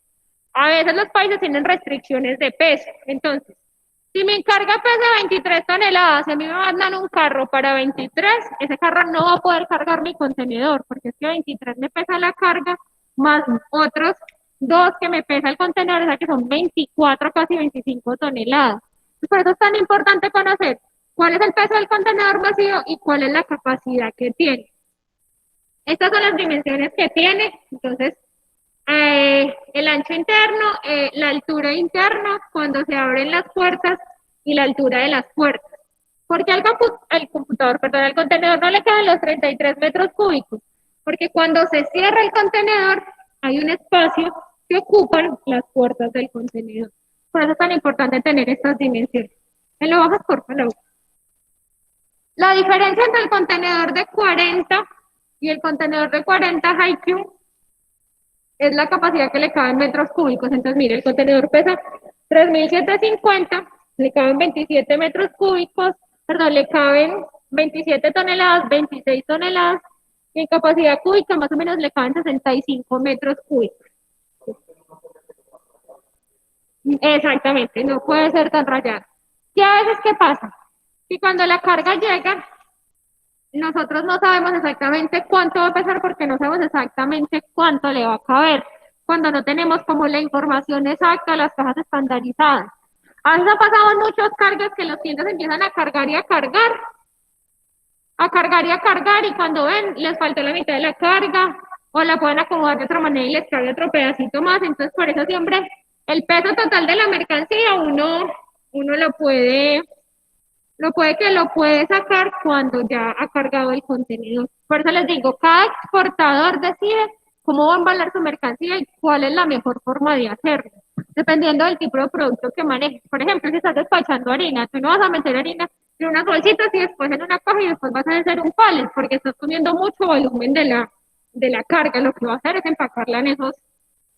A veces los países tienen restricciones de peso, entonces, Si mi carga pesa 23 toneladas y a mí me mandan un carro para 23, ese carro no va a poder cargar mi contenedor, porque es que 23 me pesa la carga, más otros dos que me pesa el contenedor, o sea que son 24, casi 25 toneladas. Y por eso es tan importante conocer cuál es el peso del contenedor vacío y cuál es la capacidad que tiene. Estas son las dimensiones que tiene, entonces el ancho interno, la altura interna cuando se abren las puertas y la altura de las puertas. Porque al computador, perdón, al contenedor no le quedan los 33 metros cúbicos, porque cuando se cierra el contenedor hay un espacio que ocupan las puertas del contenedor. Por eso es tan importante tener estas dimensiones. ¿Me lo bajas, por favor? La diferencia entre el contenedor de 40 y el contenedor de 40 HiQ es la capacidad que le cabe en metros cúbicos. Entonces, mire, el contenedor pesa 3.750, le caben 27 metros cúbicos, perdón, le caben 27 toneladas, 26 toneladas, y en capacidad cúbica más o menos le caben 65 metros cúbicos. Exactamente, no puede ser tan rayado. ¿Y a veces qué pasa? Que cuando la carga llega, nosotros no sabemos exactamente cuánto va a pesar porque no sabemos exactamente cuánto le va a caber. Cuando no tenemos como la información exacta, las cajas estandarizadas. A veces ha pasado en muchos cargas que los clientes empiezan a cargar y a cargar. A cargar y a cargar y cuando ven, les faltó la mitad de la carga o la pueden acomodar de otra manera y les cabe otro pedacito más. Entonces, por eso siempre el peso total de la mercancía uno lo puede sacar cuando ya ha cargado el contenedor. Por eso les digo, cada exportador decide cómo va a embalar su mercancía y cuál es la mejor forma de hacerlo, dependiendo del tipo de producto que manejes. Por ejemplo, si estás despachando harina, tú no vas a meter harina en unas bolsitas y después en una caja y después vas a hacer un pallet, porque estás comiendo mucho volumen de la carga. Lo que va a hacer es empacarla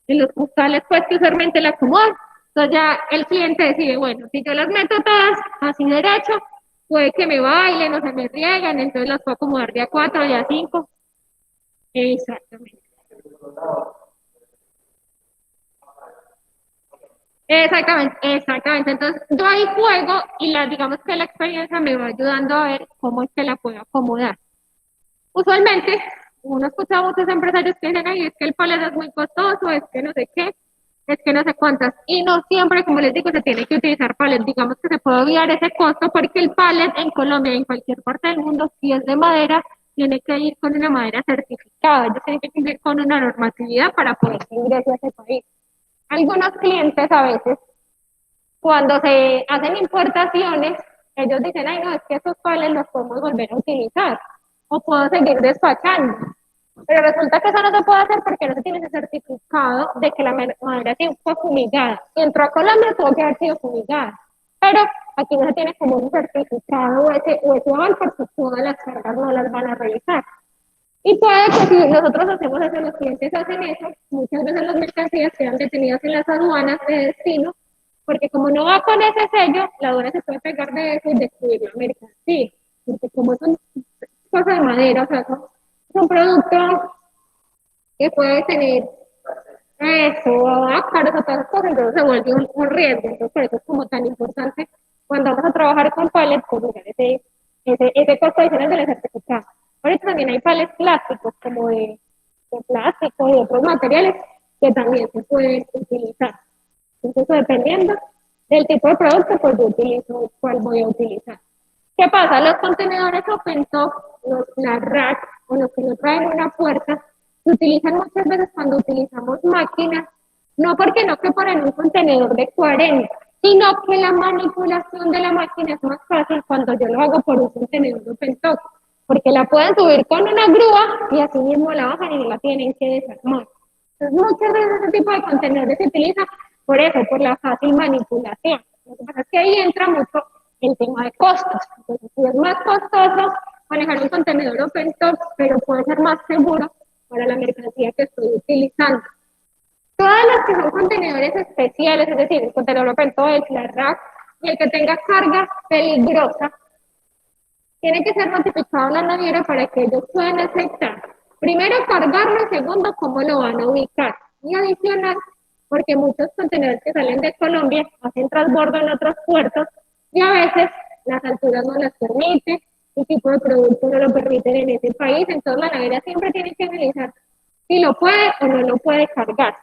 en los costales, pues que usualmente la acomodan. Entonces ya el cliente decide, bueno, si yo las meto todas así derecho, puede que me bailen o se me riegan, entonces las puedo acomodar de a 4, de a 5. Exactamente. Exactamente. Entonces yo ahí juego y digamos que la experiencia me va ayudando a ver cómo es que la puedo acomodar. Usualmente uno escucha a muchos empresarios que dicen, ay, es que el pallet es muy costoso, es que no sé qué, es que no sé cuántas, y no siempre, como les digo, se tiene que utilizar pallet. Digamos que se puede olvidar ese costo porque el pallet en Colombia y en cualquier parte del mundo, si es de madera, tiene que ir con una madera certificada. Ellos tienen que cumplir con una normatividad para poder ingresar a ese país. Algunos clientes a veces, cuando se hacen importaciones, ellos dicen, ay, no, es que esos pallets los podemos volver a utilizar o puedo seguir despachando. Pero resulta que eso no se puede hacer porque no se tiene ese certificado de que la madera fue fumigada. Y entró a Colombia, tuvo que haber sido fumigada. Pero aquí no se tiene como un certificado o ese aval porque todas las cargas no las van a revisar. Y puede que si nosotros hacemos eso, los clientes hacen eso, muchas veces las mercancías quedan detenidas en las aduanas de destino, porque como no va con ese sello, la aduana se puede pegar de eso y destruir la mercancía. Porque como son cosas de madera, o sea, es un producto que puede tener eso, ácaros, otras cosas, entonces se vuelve un riesgo. Entonces, por eso es como tan importante cuando vamos a trabajar con pallets, pues mirar ese costo adicional de la certificado. Ahorita también hay pallets plásticos, como de plástico y otros materiales que también se pueden utilizar. Entonces, dependiendo del tipo de producto, pues yo utilizo cuál voy a utilizar. ¿Qué pasa? Los contenedores open top, las rack o los que no traen una puerta, se utilizan muchas veces cuando utilizamos máquinas, no porque no quepan en un contenedor de 40, sino que la manipulación de la máquina es más fácil cuando yo lo hago por un contenedor open top, porque la pueden subir con una grúa y así mismo la bajan y no la tienen que desarmar. Entonces muchas veces ese tipo de contenedores se utiliza por eso, por la fácil manipulación. Lo que pasa es que ahí entra mucho el tema de costos. Entonces, si es más costoso manejar un contenedor open top, pero puede ser más seguro para la mercancía que estoy utilizando. Todas las que son contenedores especiales, es decir, el contenedor open top, la rack, y el que tenga carga peligrosa, tiene que ser notificado a la naviera para que ellos puedan aceptar. Primero, cargarlo, segundo, cómo lo van a ubicar. Y adicional, porque muchos contenedores que salen de Colombia hacen transbordo en otros puertos Y a veces las alturas no las permiten, el tipo de producto no lo permiten en ese país, entonces la naviera siempre tiene que analizar si lo puede o no lo puede cargar.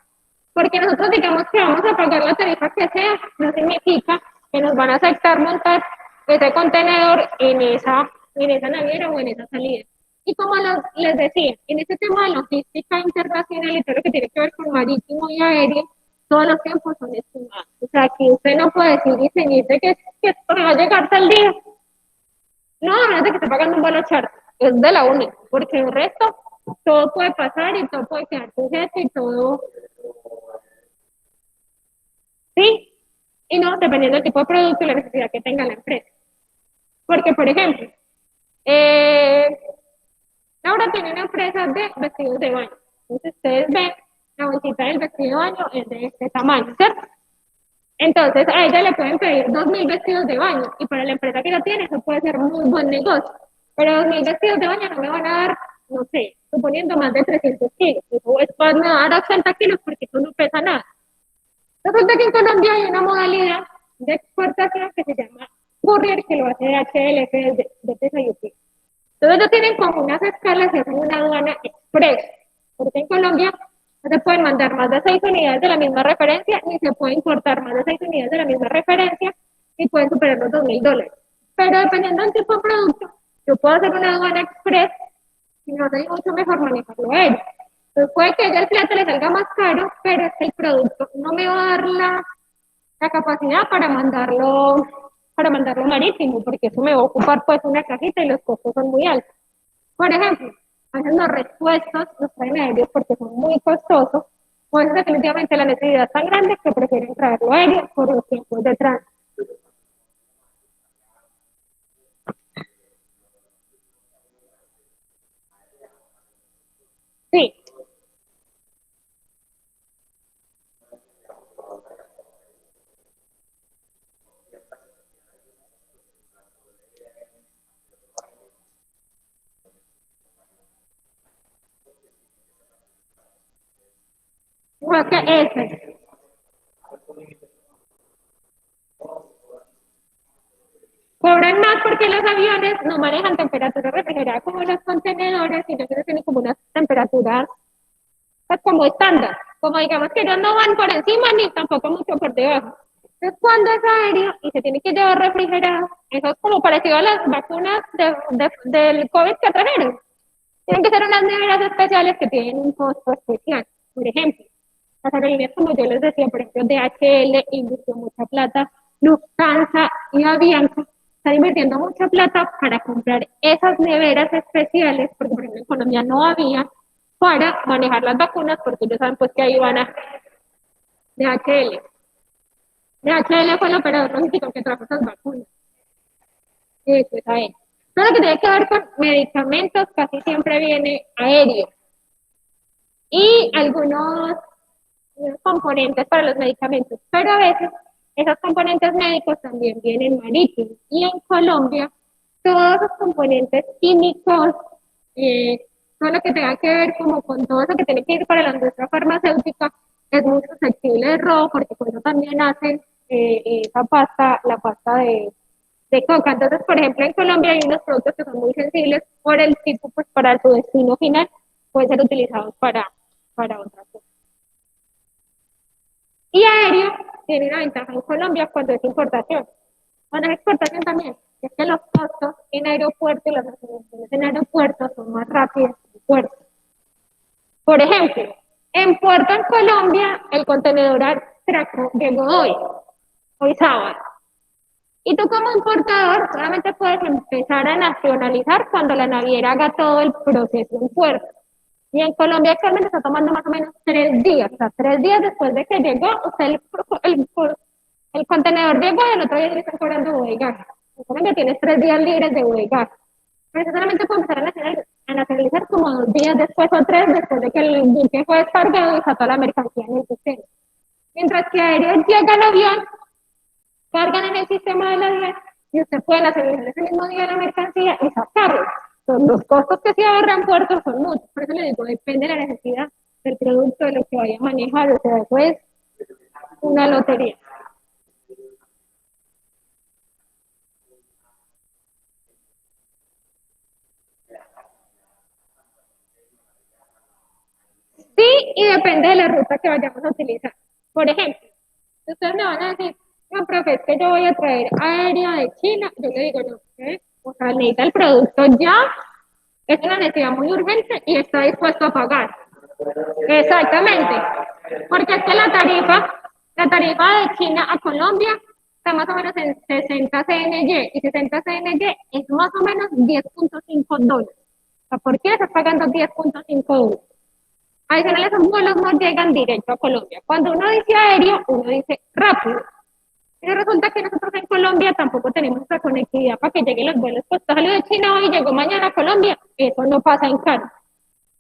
Porque nosotros digamos que vamos a pagar la tarifa que sea, no significa que nos van a aceptar montar ese contenedor en esa naviera o en esa salida. Y como les decía, en este tema de logística internacional y todo lo que tiene que ver con marítimo y aéreo, todos los tiempos son estimados. O sea, aquí usted no puede decir y ceñirse que va a llegar tal día. No, no es de que esté pagando un vuelo charter, es de la única, porque el resto, todo puede pasar y todo puede quedar sujeto y todo. Sí, y no, dependiendo del tipo de producto y la necesidad que tenga la empresa. Porque, por ejemplo, Laura tiene una empresa de vestidos de baño. Entonces, ustedes ven, la bolsita del vestido de baño es de este tamaño, ¿cierto? Entonces, a ella le pueden pedir 2.000 vestidos de baño, y para la empresa que lo tiene, eso puede ser muy buen negocio. Pero 2.000 vestidos de baño no me van a dar, no sé, suponiendo más de 300 kilos. Eso me va a dar 80 kilos porque eso no pesa nada. Resulta que en Colombia hay una modalidad de exportación que se llama courier, que lo hace DHL de Pesa y UP. Entonces ellos tienen como unas escalas y hacen una aduana express, porque en Colombia no se pueden mandar más de 6 unidades de la misma referencia, ni se puede importar más de 6 unidades de la misma referencia, ni pueden superar los $2.000. Pero dependiendo del tipo de producto, yo puedo hacer una aduana express y no sé, mucho mejor manejarlo a ellos. Entonces puede que a ella el plato le salga más caro, pero es que el producto no me va a dar la capacidad para mandarlo marítimo, porque eso me va a ocupar pues una cajita y los costos son muy altos. Por ejemplo, a veces los repuestos los traen aéreos porque son muy costosos, o es definitivamente la necesidad es tan grande que prefieren traerlo aéreo por los tiempos de tránsito. Sí. Igual que ese. Cobran más porque los aviones no manejan temperatura refrigerada como los contenedores, sino que tienen como unas temperaturas pues, como estándar. Como digamos que ellos no van por encima ni tampoco mucho por debajo. Entonces, cuando es aéreo y se tiene que llevar refrigerado, eso es como parecido a las vacunas del COVID que trajeron. Tienen que ser unas neveras especiales que tienen un costo especial. Por ejemplo, las aerolíneas, como yo les decía, por ejemplo, DHL invirtió mucha plata, Lufthansa y Avianca están invirtiendo mucha plata para comprar esas neveras especiales, porque por ejemplo en Colombia no había, para manejar las vacunas, porque ellos saben pues que ahí van a DHL. DHL fue el operador logístico que trajo esas vacunas. Eso es aéreo. Todo lo que tiene que ver con medicamentos casi siempre viene aéreo. Y algunos componentes para los medicamentos, pero a veces esos componentes médicos también vienen marítimos. Y en Colombia, todos los componentes químicos, todo lo que tenga que ver como con todo eso que tiene que ir para la industria farmacéutica, es muy susceptible de robo, porque por eso también hacen esa pasta, la pasta de coca. Entonces, por ejemplo, en Colombia hay unos productos que son muy sensibles por el tipo, pues para su destino final, pueden ser utilizados para otras cosas. Y aéreo tiene una ventaja en Colombia cuando es importación. Cuando es exportación también, es que los costos en aeropuertos y las operaciones en aeropuertos son más rápidas que en puerto. Por ejemplo, en puerto en Colombia, el contenedor atraco llegó hoy sábado. Y tú como importador solamente puedes empezar a nacionalizar cuando la naviera haga todo el proceso en puerto. Y en Colombia actualmente está tomando más o menos 3 días. O sea, 3 días después de que llegó, usted el contenedor llegó y el otro día le están cobrando bodega. En Colombia tienes 3 días libres de bodega. Pero solamente puede empezar a nacionalizar como 2 días después o 3 después de que el buque fue descargado y sacó la mercancía en el sistema. Mientras que aéreos llegan al avión, cargan en el sistema del avión y usted puede nacionalizar ese mismo día la mercancía y sacarlo. Los costos que se ahorran puertos son muchos, por eso le digo, depende de la necesidad del producto, de lo que vaya a manejar, o sea, eso es una lotería. y depende de la ruta que vayamos a utilizar. Por ejemplo, si ustedes me van a decir, no, profe, es que yo voy a traer aéreo de China, yo le digo, no, o sea, necesita el producto ya, es una necesidad muy urgente y está dispuesto a pagar. Exactamente, porque es que la tarifa de China a Colombia está más o menos en 60 CNY, y 60 CNY es más o menos $10.5. O sea, ¿por qué estás pagando $10.5? Adicional, esos vuelos no llegan directo a Colombia. Cuando uno dice aéreo, uno dice rápido. Pero resulta que nosotros en Colombia tampoco tenemos esa conectividad para que lleguen los vuelos. Pues salió de China hoy y llegó mañana a Colombia. Eso no pasa en Cali.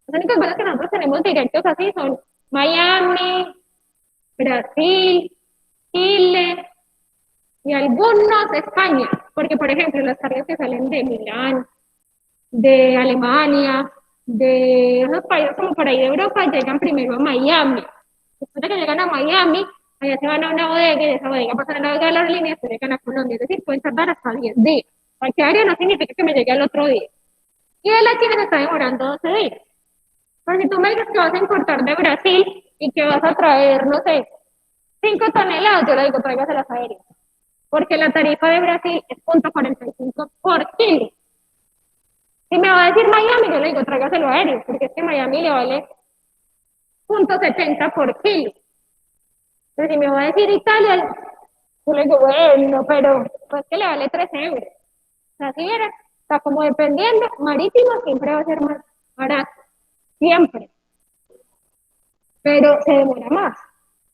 Los únicos vuelos que nosotros tenemos directos así son Miami, Brasil, Chile y algunos España. Porque, por ejemplo, las cargas que salen de Milán, de Alemania, de esos países como por ahí de Europa, llegan primero a Miami. Después de que llegan a Miami, allá se van a una bodega y de esa bodega pasan a la bodega de las líneas y llegan a Colombia. Es decir, pueden tardar hasta 10 días. Porque aéreo no significa que me llegue al otro día. Y de la China se está demorando 12 días. Pero si tú me dices que vas a importar de Brasil y que vas a traer, no sé, 5 toneladas, yo le digo, tráigaselas aéreas. Porque la tarifa de Brasil es 0.45 por kilo. Si me va a decir Miami, yo le digo, tráigaselo aéreo, porque es que Miami le vale 0.70 por kilo. Pero si me va a decir Italia, yo le digo, bueno, pero pues que le vale 13 euros. O sea, si era, está como dependiendo, marítimo siempre va a ser más barato, siempre. Pero se demora más.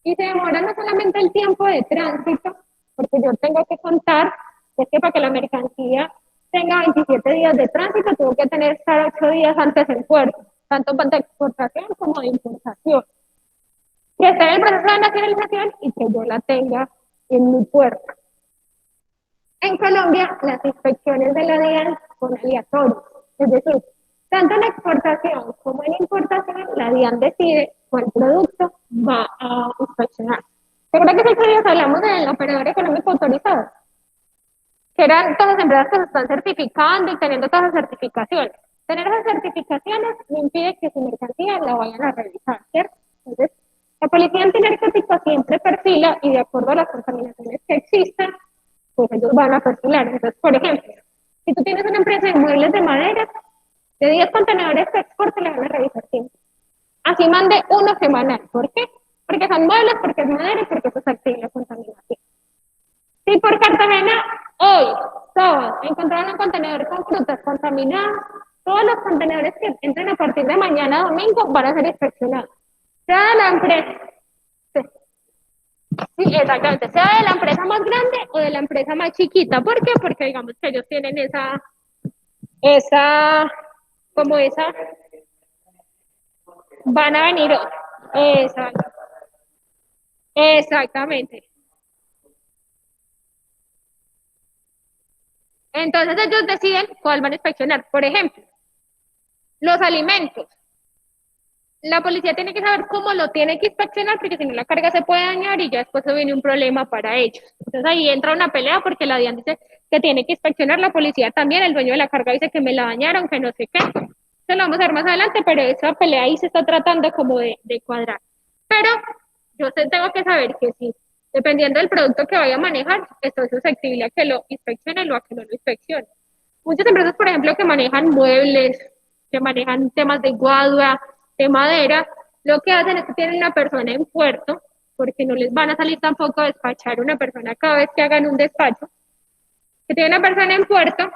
Y se demora no solamente el tiempo de tránsito, porque yo tengo que contar, es que para que la mercancía tenga 27 días de tránsito, tengo que estar 8 días antes en puerto, tanto de exportación como de importación. Que esté en el proceso de nacionalización y que yo la tenga en mi puerto. En Colombia, las inspecciones de la DIAN son aleatorias, es decir, tanto en exportación como en importación, la DIAN decide cuál producto va a inspeccionar. ¿Recuerda que hace días hablamos del operador económico autorizado? Que eran todas las empresas que se están certificando y teniendo todas las certificaciones. Tener esas certificaciones no impide que su mercancía la vayan a revisar, ¿cierto? Entonces, la policía antinarcótica siempre perfila y de acuerdo a las contaminaciones que existan, pues ellos van a perfilar. Entonces, por ejemplo, si tú tienes una empresa de muebles de madera, de 10 contenedores que exporte, le van a revisar siempre. Así mande uno semanal. ¿Por qué? Porque son muebles, porque es madera y porque eso es activa la contaminación. Si por Cartagena, hoy, sábado, encontraron un contenedor con frutas contaminadas, todos los contenedores que entren a partir de mañana domingo van a ser inspeccionados. Sea de la empresa, sí, exactamente, sea de la empresa más grande o de la empresa más chiquita. ¿Por qué? Porque digamos que ellos tienen van a venir, exactamente. Entonces ellos deciden cuál van a inspeccionar. Por ejemplo, los alimentos. La policía tiene que saber cómo lo tiene que inspeccionar, porque si no la carga se puede dañar y ya después se viene un problema para ellos. Entonces ahí entra una pelea porque la DIAN dice que tiene que inspeccionar, la policía también, el dueño de la carga dice que me la dañaron, que no sé qué. Se lo vamos a ver más adelante, pero esa pelea ahí se está tratando como de cuadrar. Pero yo tengo que saber que sí, dependiendo del producto que vaya a manejar, estoy susceptible a que lo inspeccione o a que no lo inspeccione. Muchas empresas, por ejemplo, que manejan muebles, que manejan temas de guadua, de madera, lo que hacen es que tienen una persona en puerto, porque no les van a salir tampoco a despachar una persona cada vez que hagan un despacho, que tiene una persona en puerto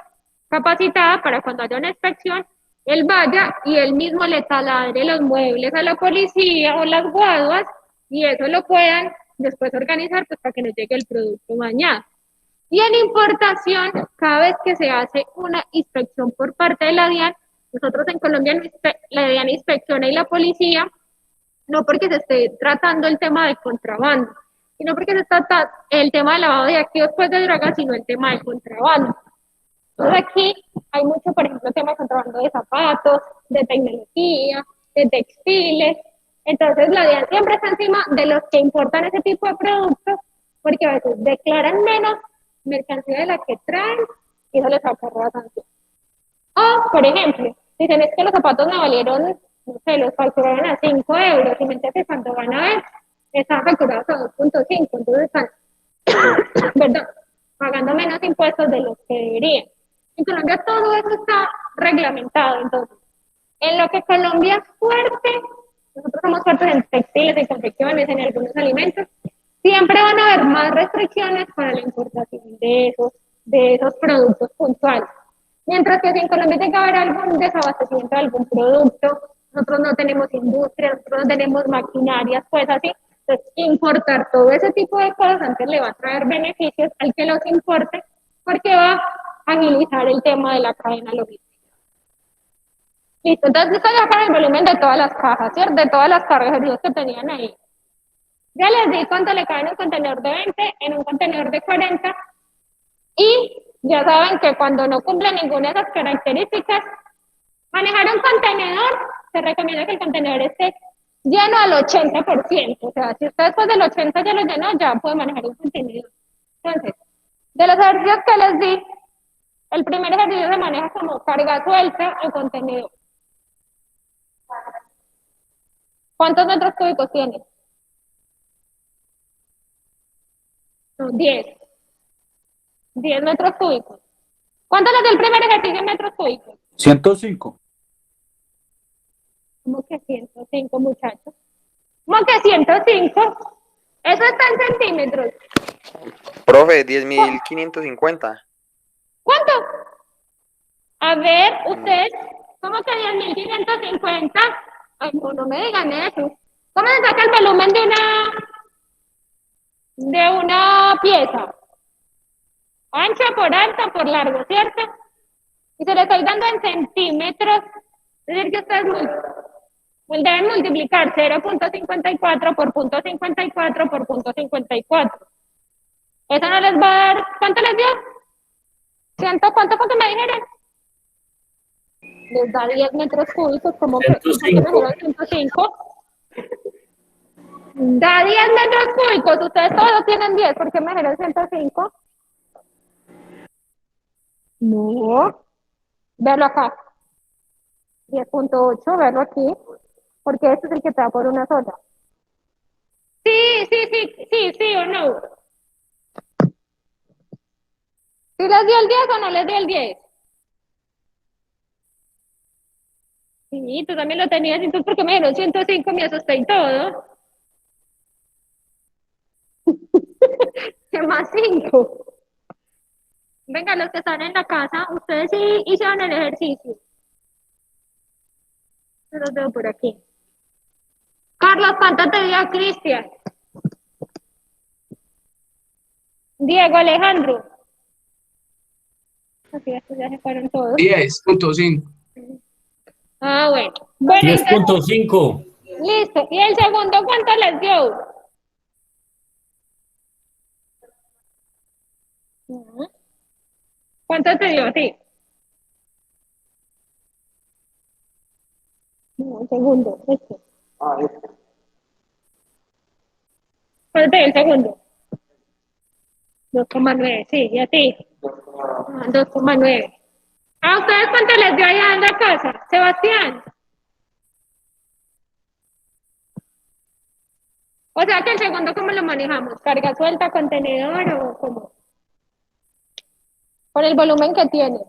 capacitada para cuando haya una inspección, él vaya y él mismo le taladre los muebles a la policía o las guaduas y eso lo puedan después organizar pues para que no llegue el producto dañado. Y en importación, cada vez que se hace una inspección por parte de la DIAN, nosotros en Colombia la DIAN inspecciona y la policía, no porque se esté tratando el tema de contrabando, sino porque se trata el tema de lavado de activos pues de drogas, sino el tema de contrabando. Entonces aquí hay mucho, por ejemplo, tema de contrabando de zapatos, de tecnología, de textiles. Entonces la DIAN siempre está encima de los que importan ese tipo de productos, porque a veces declaran menos mercancía de la que traen y eso les acarrea sanción. O, por ejemplo, dicen es que los zapatos me valieron no sé, los facturaron a 5 euros, y mientras que cuando van a ver, están facturados a 2.5, entonces están, perdón, pagando menos impuestos de los que deberían. En Colombia todo eso está reglamentado, entonces, en lo que Colombia es fuerte, nosotros somos fuertes en textiles, en confecciones, en algunos alimentos, siempre van a haber más restricciones para la importación de esos productos puntuales. Mientras que si en Colombia tiene que haber algún desabastecimiento de algún producto, nosotros no tenemos industria, nosotros no tenemos maquinarias, pues así. Entonces, importar todo ese tipo de cosas antes le va a traer beneficios al que los importe, porque va a agilizar el tema de la cadena logística. Listo, entonces esto ya para el volumen de todas las cajas, ¿cierto? De todas las cargas que tenían ahí. Ya les di cuánto le cae en un contenedor de 20, en un contenedor de 40, y ya saben que cuando no cumple ninguna de esas características, manejar un contenedor, se recomienda que el contenedor esté lleno al 80%. O sea, si usted después del 80% ya lo llenó, ya puede manejar un contenedor. Entonces, de los ejercicios que les di, el primer ejercicio se maneja como carga suelta o contenedor. ¿Cuántos metros cúbicos tiene? No, 10. 10 metros cúbicos. ¿Cuánto les da el primer ejercicio en metros cúbicos? 105. ¿Cómo que 105, muchachos? ¿Cómo que 105? Eso está en centímetros. Profe, 10.550. ¿Cuánto? A ver, ustedes, ¿cómo que 10.550? Ay, no me digan eso. ¿Cómo se saca el volumen de una pieza? Ancha por alta por largo, ¿cierto? Y se le estoy dando en centímetros, es decir, que ustedes deben multiplicar 0.54 por 0.54 por 0.54. Eso no les va a dar, ¿cuánto les dio? ¿Cuánto fue que me dijeron? Les da 10 metros cúbicos, como que 105. Da 10 metros cúbicos, ustedes todos tienen 10, ¿por qué me dijeron 105? No, verlo acá. 10.8, verlo aquí, porque este es el que te da por una sola. Sí o no. ¿Sí les dio el 10 o no les dio el 10? Sí, tú también lo tenías, y tú porque me dieron 105, me asusté y todo. ¿Qué más 5? Venga, los que están en la casa, ustedes sí hicieron el ejercicio. Yo los veo por aquí. Carlos, ¿cuánto te dio Cristian? Diego, Alejandro. Así es, ya se fueron todos. 10.5. Ah, bueno. Bueno, entonces, 10.5. listo. ¿Y el segundo cuánto les dio? ¿Cuánto te dio a ti? No, un segundo. Este. ¿Cuánto te dio el segundo? 2,9, sí, ¿y a ti? 2,9. ¿A ustedes cuánto les dio allá en la casa, Sebastián? O sea que el segundo, ¿cómo lo manejamos? ¿Carga suelta, contenedor o cómo? Por el volumen que tiene.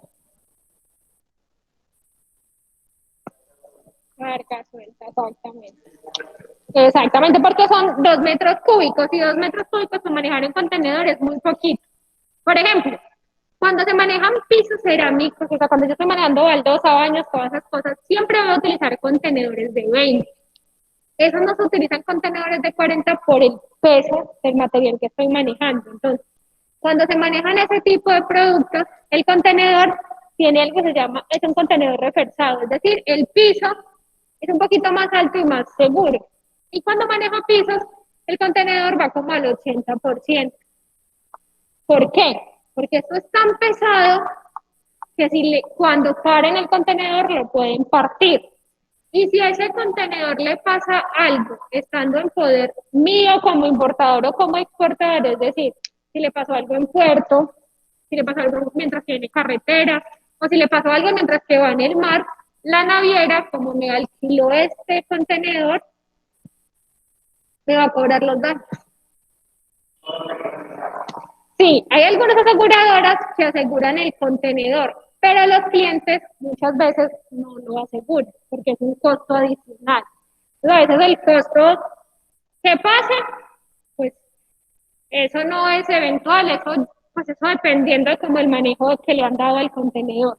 Carga suelta, exactamente. Exactamente, porque son 2 metros cúbicos, y 2 metros cúbicos para manejar en contenedor es muy poquito. Por ejemplo, cuando se manejan pisos cerámicos, o sea, cuando yo estoy manejando baldosa, baños, todas esas cosas, siempre voy a utilizar contenedores de 20. Esos no se utilizan contenedores de 40 por el peso del material que estoy manejando. Entonces, cuando se manejan ese tipo de productos, el contenedor tiene algo que se llama, es un contenedor reforzado, es decir, el piso es un poquito más alto y más seguro. Y cuando manejo pisos, el contenedor va como al 80%. ¿Por qué? Porque esto es tan pesado que cuando paren el contenedor lo pueden partir. Y si a ese contenedor le pasa algo, estando en poder mío como importador o como exportador, es decir, si le pasó algo en puerto, si le pasó algo mientras que viene carretera, o si le pasó algo mientras que va en el mar, la naviera, como me alquiló este contenedor, me va a cobrar los daños. Sí, hay algunas aseguradoras que aseguran el contenedor, pero los clientes muchas veces no lo aseguran porque es un costo adicional. Entonces, a veces el costo que pase, pues eso no es eventual, pues eso dependiendo de como el manejo que le han dado al contenedor.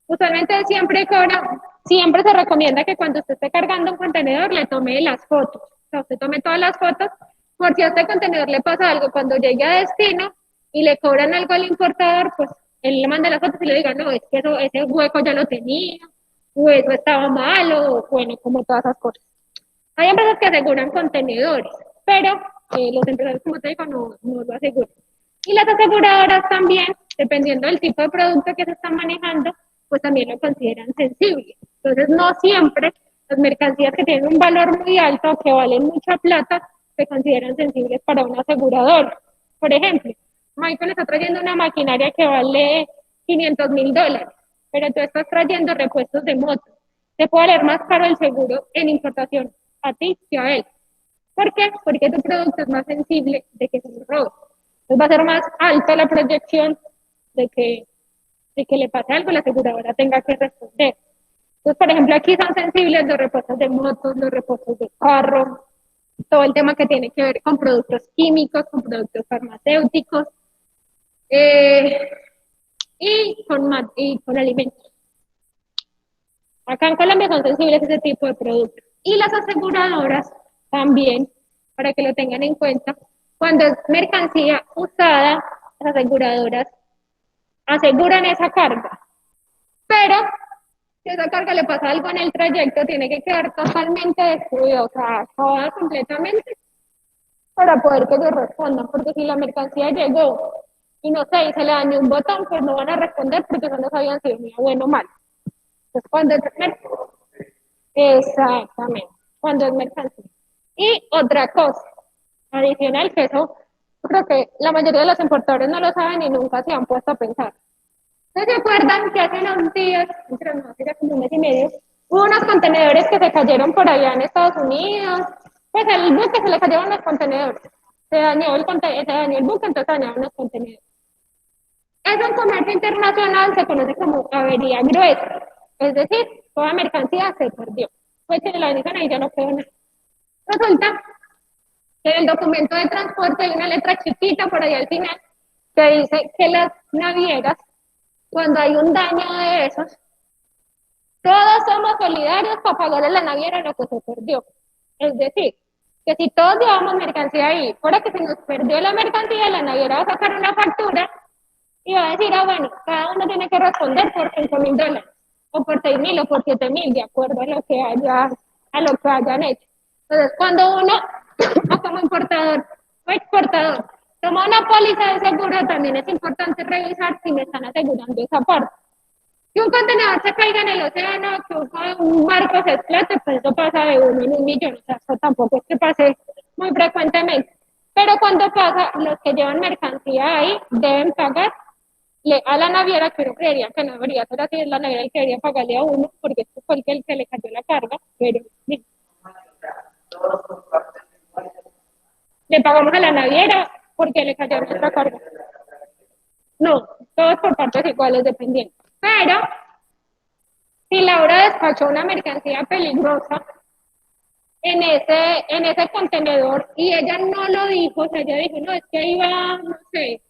Usualmente siempre se recomienda que cuando usted esté cargando un contenedor le tome las fotos. O sea, usted tome todas las fotos, por si a este contenedor le pasa algo cuando llegue a destino y le cobran algo al importador, pues él le manda las fotos y le diga, no, es que ese hueco ya lo tenía, o eso estaba malo, o bueno, como todas esas cosas. Hay empresas que aseguran contenedores, pero los empresarios, como te digo, no lo aseguran. Y las aseguradoras también, dependiendo del tipo de producto que se está manejando, pues también lo consideran sensible. Entonces, no siempre las mercancías que tienen un valor muy alto, que valen mucha plata, se consideran sensibles para un asegurador. Por ejemplo, Michael está trayendo una maquinaria que vale $500,000, pero tú estás trayendo repuestos de moto. Te puede valer más caro el seguro en importación a ti que a él. ¿Por qué? Porque tu producto es más sensible de que se lo robe. Entonces va a ser más alta la proyección de que le pase algo, la aseguradora tenga que responder. Entonces, por ejemplo, aquí son sensibles los repuestos de motos, los repuestos de carro, todo el tema que tiene que ver con productos químicos, con productos farmacéuticos y con alimentos. Acá en Colombia son sensibles a ese tipo de productos. Y las aseguradoras también, para que lo tengan en cuenta, cuando es mercancía usada, las aseguradoras aseguran esa carga. Pero si a esa carga le pasa algo en el trayecto, tiene que quedar totalmente destruida, o sea, acabada completamente para poder que ellos respondan, porque si la mercancía llegó y no sé, y se le dañó un botón, pues no van a responder porque eso no sabían si venía bueno o mal. Entonces, cuando es exactamente, cuando es mercancía. Y otra cosa adicional, que eso creo que la mayoría de los importadores no lo saben y nunca se han puesto a pensar. ¿Ustedes se acuerdan que hace unos días, era como un mes y medio, hubo unos contenedores que se cayeron por allá en Estados Unidos? Pues el buque se le cayeron los contenedores. Se dañó el buque, entonces se dañaron los contenedores. Eso en comercio internacional se conoce como avería gruesa. Es decir, toda mercancía se perdió. Pues si la bendición ahí ya no quedó nada. Resulta que en el documento de transporte hay una letra chiquita por ahí al final que dice que las navieras, cuando hay un daño de esos, todos somos solidarios para pagarle a la naviera lo que se perdió. Es decir, que si todos llevamos mercancía ahí, ahora que se nos perdió la mercancía, la naviera va a sacar una factura y va a decir, bueno, cada uno tiene que responder por $5,000, o por 6,000, o por 7,000, de acuerdo a lo que hayan hecho. Entonces, cuando uno, como importador o exportador, toma una póliza de seguro, también es importante revisar si me están asegurando esa parte. Que un contenedor se caiga en el océano, que un barco se explote, pues eso pasa de 1 en 1,000,000, o sea, eso tampoco es que pase muy frecuentemente. Pero cuando pasa, los que llevan mercancía ahí deben pagar a la naviera, que uno creería que no debería ser así, es la naviera el que debería pagarle a uno, porque este fue el que le cayó la carga, pero sí. Le pagamos a la naviera porque le cayó nuestra carga. No, todos por partes iguales dependiendo. Pero, si Laura despachó una mercancía peligrosa en ese contenedor y ella no lo dijo, o sea, ella dijo, no, es que ahí va, no sé,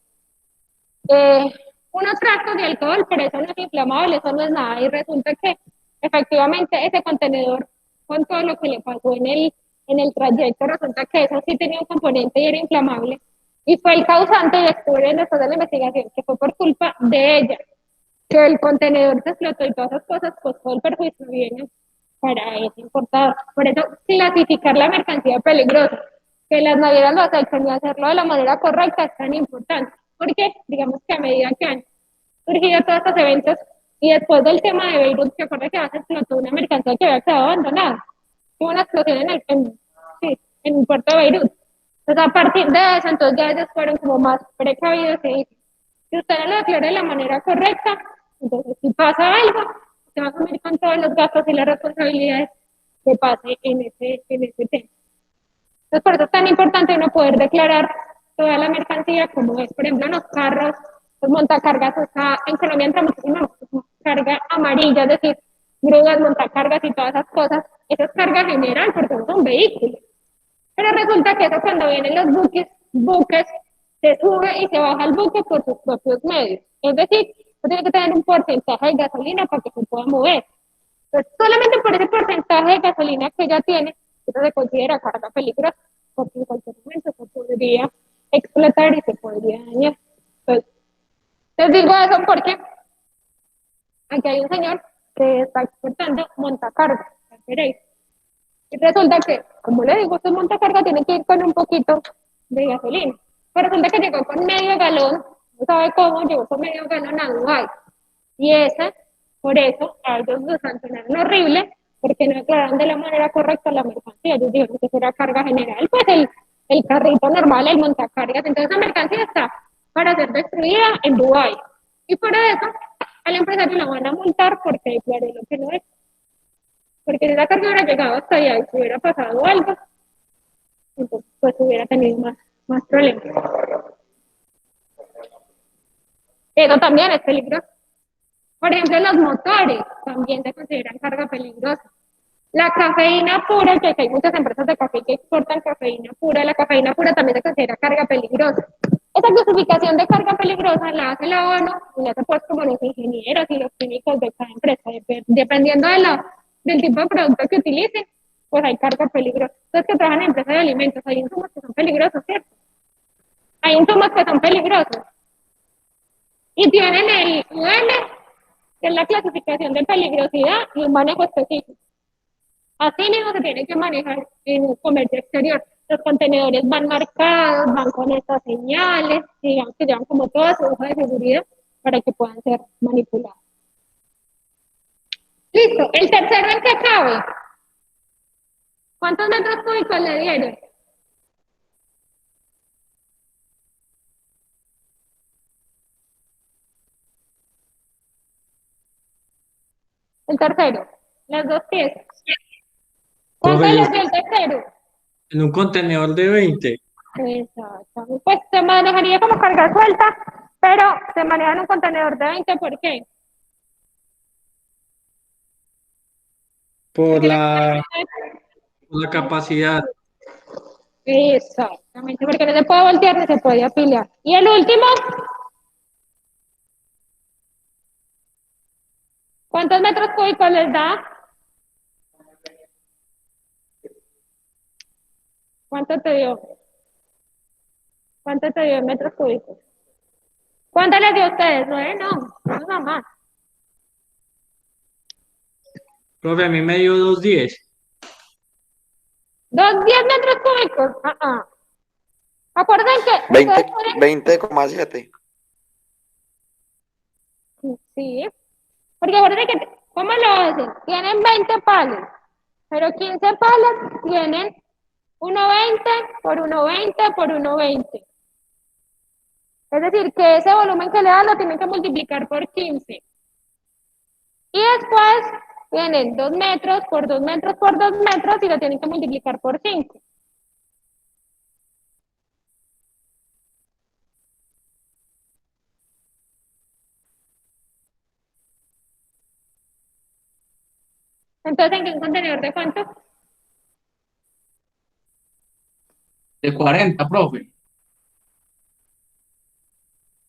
unos frascos de alcohol, pero eso no es inflamable, eso no es nada. Y resulta que efectivamente ese contenedor, con todo lo que le pasó en el trayecto, resulta que eso sí tenía un componente y era inflamable. Y fue el causante, y descubren después de la investigación, que fue por culpa de ella, que el contenedor se explotó y todas esas cosas, pues todo el perjuicio viene para ese importador. Por eso, clasificar la mercancía peligrosa, que las navieras lo acepten y hacerlo de la manera correcta es tan importante. Porque, digamos que a medida que han surgido todos estos eventos, y después del tema de Beirut, que acuerda que se explotó una mercancía que había quedado abandonada. Hubo una explosión en el puerto de Beirut. Entonces, a partir de eso, entonces ya ellos fueron como más precavidos y dicen, si usted no lo declara de la manera correcta, entonces si pasa algo, se va a asumir con todos los gastos y las responsabilidades que pase en ese tema. Entonces, por eso es tan importante uno poder declarar toda la mercancía, como es, por ejemplo, en los carros, los montacargas, o sea, en Colombia entra muchísima carga amarilla, es decir, grúas, montacargas y todas esas cosas. Eso es carga general porque es un vehículo. Pero resulta que eso cuando vienen los buques, se sube y se baja el buque por sus propios medios. Es decir, tiene que tener un porcentaje de gasolina para que se pueda mover. Entonces, solamente por ese porcentaje de gasolina que ella tiene, eso se considera carga peligrosa, porque en cualquier momento se podría explotar y se podría dañar. Entonces, les digo eso porque aquí hay un señor que está exportando montacargas, y resulta que, como le digo, estos montacargas tienen que ir con un poquito de gasolina. Pero resulta que llegó con medio galón, no sabe cómo, llegó con medio galón a Dubái. Y por eso, a ellos los sancionaron horrible, porque no declararon de la manera correcta la mercancía. Ellos dijeron que eso era carga general, pues el carrito normal, el montacargas. Entonces, la mercancía está para ser destruida en Dubái. Y por eso, al empresario lo van a multar porque declaró lo que no es. Porque si la carga hubiera llegado hasta allá y si hubiera pasado algo, entonces pues hubiera tenido más problemas. Eso también es peligroso. Por ejemplo, los motores también se consideran carga peligrosa. La cafeína pura, que hay muchas empresas de café que exportan cafeína pura, la cafeína pura también se considera carga peligrosa. Esa clasificación de carga peligrosa la hace la ONU y la hace pues como los ingenieros y los químicos de cada empresa, dependiendo del tipo de producto que utilicen, pues hay carga peligrosa. Entonces, que trabajan en empresas de alimentos, hay insumos que son peligrosos, ¿cierto? Hay insumos que son peligrosos. Y tienen el UL, que es la clasificación de peligrosidad y un manejo específico. Así mismo se tiene que manejar en un comercio exterior. Los contenedores van marcados, van con estas señales, digamos que llevan como toda su hoja de seguridad para que puedan ser manipulados. Listo, el tercero en que cabe. ¿Cuántos metros cúbicos le dieron? El tercero, las dos piezas. ¿Cuánto Profe, les dio el tercero? en un contenedor de 20. Exacto. Pues se manejaría como carga suelta, pero se maneja en un contenedor de 20, ¿por qué? por Porque la capacidad. Exactamente, porque no se puede voltear ni se puede apilar. Y el último, ¿cuántos metros cúbicos les da? ¿Cuánto te dio? ¿Cuánto te dio en metros cúbicos? ¿Cuánto les dio a ustedes? ¿9? No nada más. Profe, a mí me dio 210. 10 metros cúbicos. Acuerden que 20,7. Sí, porque acuérdense que, ¿cómo lo hacen? Tienen 20 palos, pero 15 palos tienen 1,20 por 1,20 por 1,20. Es decir, que ese volumen que le dan lo tienen que multiplicar por 15. Y después tienen 2 metros por 2 metros por 2 metros y lo tienen que multiplicar por 5. Entonces, ¿en un contenedor de cuánto? De 40, profe.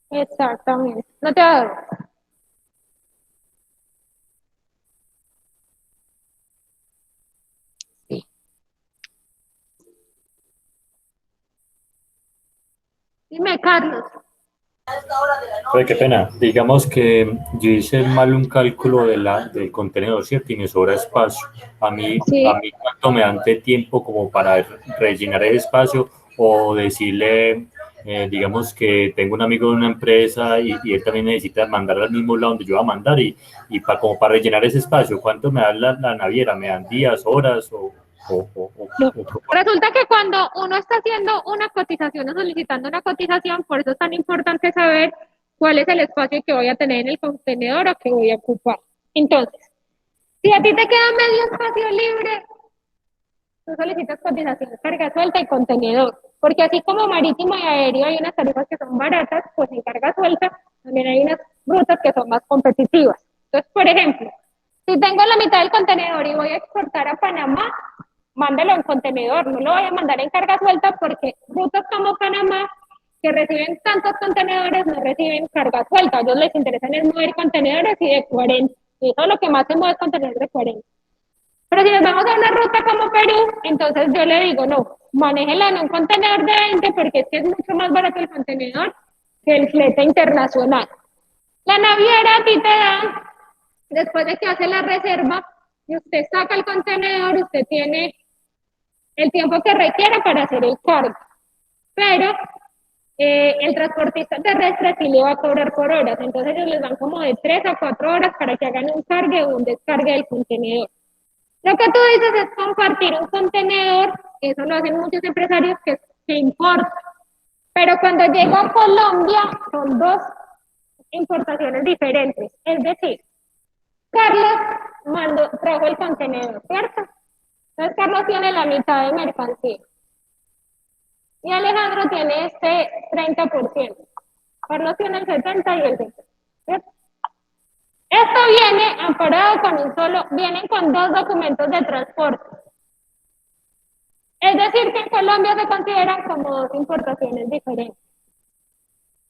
Exactamente. No te va a dar. Dime, Carlos. Oye, qué pena. Digamos que yo hice mal un cálculo del contenedor, ¿cierto? Y me sobra espacio. Sí. A mí ¿cuánto me dan de tiempo como para rellenar el espacio o decirle, digamos que tengo un amigo de una empresa y él también necesita mandar al mismo lado donde yo voy a mandar como para rellenar ese espacio? ¿Cuánto me da la naviera? ¿Me dan días, horas No. Resulta que cuando uno está haciendo una cotización o solicitando una cotización, por eso es tan importante saber cuál es el espacio que voy a tener en el contenedor o que voy a ocupar. Entonces, Si a ti te queda medio espacio libre, tú solicitas cotización, carga suelta y contenedor. Porque así como marítimo y aéreo hay unas tarifas que son baratas, pues en carga suelta también hay unas rutas que son más competitivas. Entonces, por ejemplo, si tengo la mitad del contenedor y voy a exportar a Panamá, mándalo en contenedor, no lo voy a mandar en carga suelta porque rutas como Panamá, que reciben tantos contenedores, no reciben carga suelta. A ellos les interesa es mover contenedores y de 40. Y eso es lo que más se mueve es contenedores de 40. Pero si nos vamos a una ruta como Perú, entonces yo le digo, no, manéjela en un contenedor de 20 porque es que es mucho más barato el contenedor que el flete internacional. La naviera a ti te da, después de que hace la reserva, y usted saca el contenedor, usted tiene el tiempo que requiera para hacer el cargo. Pero el transportista terrestre sí le va a cobrar por horas, entonces ellos les dan como de 3 a 4 horas para que hagan un cargue o un descargue del contenedor. Lo que tú dices es compartir un contenedor, eso lo hacen muchos empresarios que importan. Pero cuando llego a Colombia son dos importaciones diferentes. Es decir, Carlos trajo el contenedor, ¿cierto? Entonces Carlos tiene la mitad de mercancía. Y Alejandro tiene este 30%. Carlos tiene el 70% y el 70%. ¿Cierto? Esto viene amparado vienen con 2 documentos de transporte. Es decir, que en Colombia se consideran como 2 importaciones diferentes.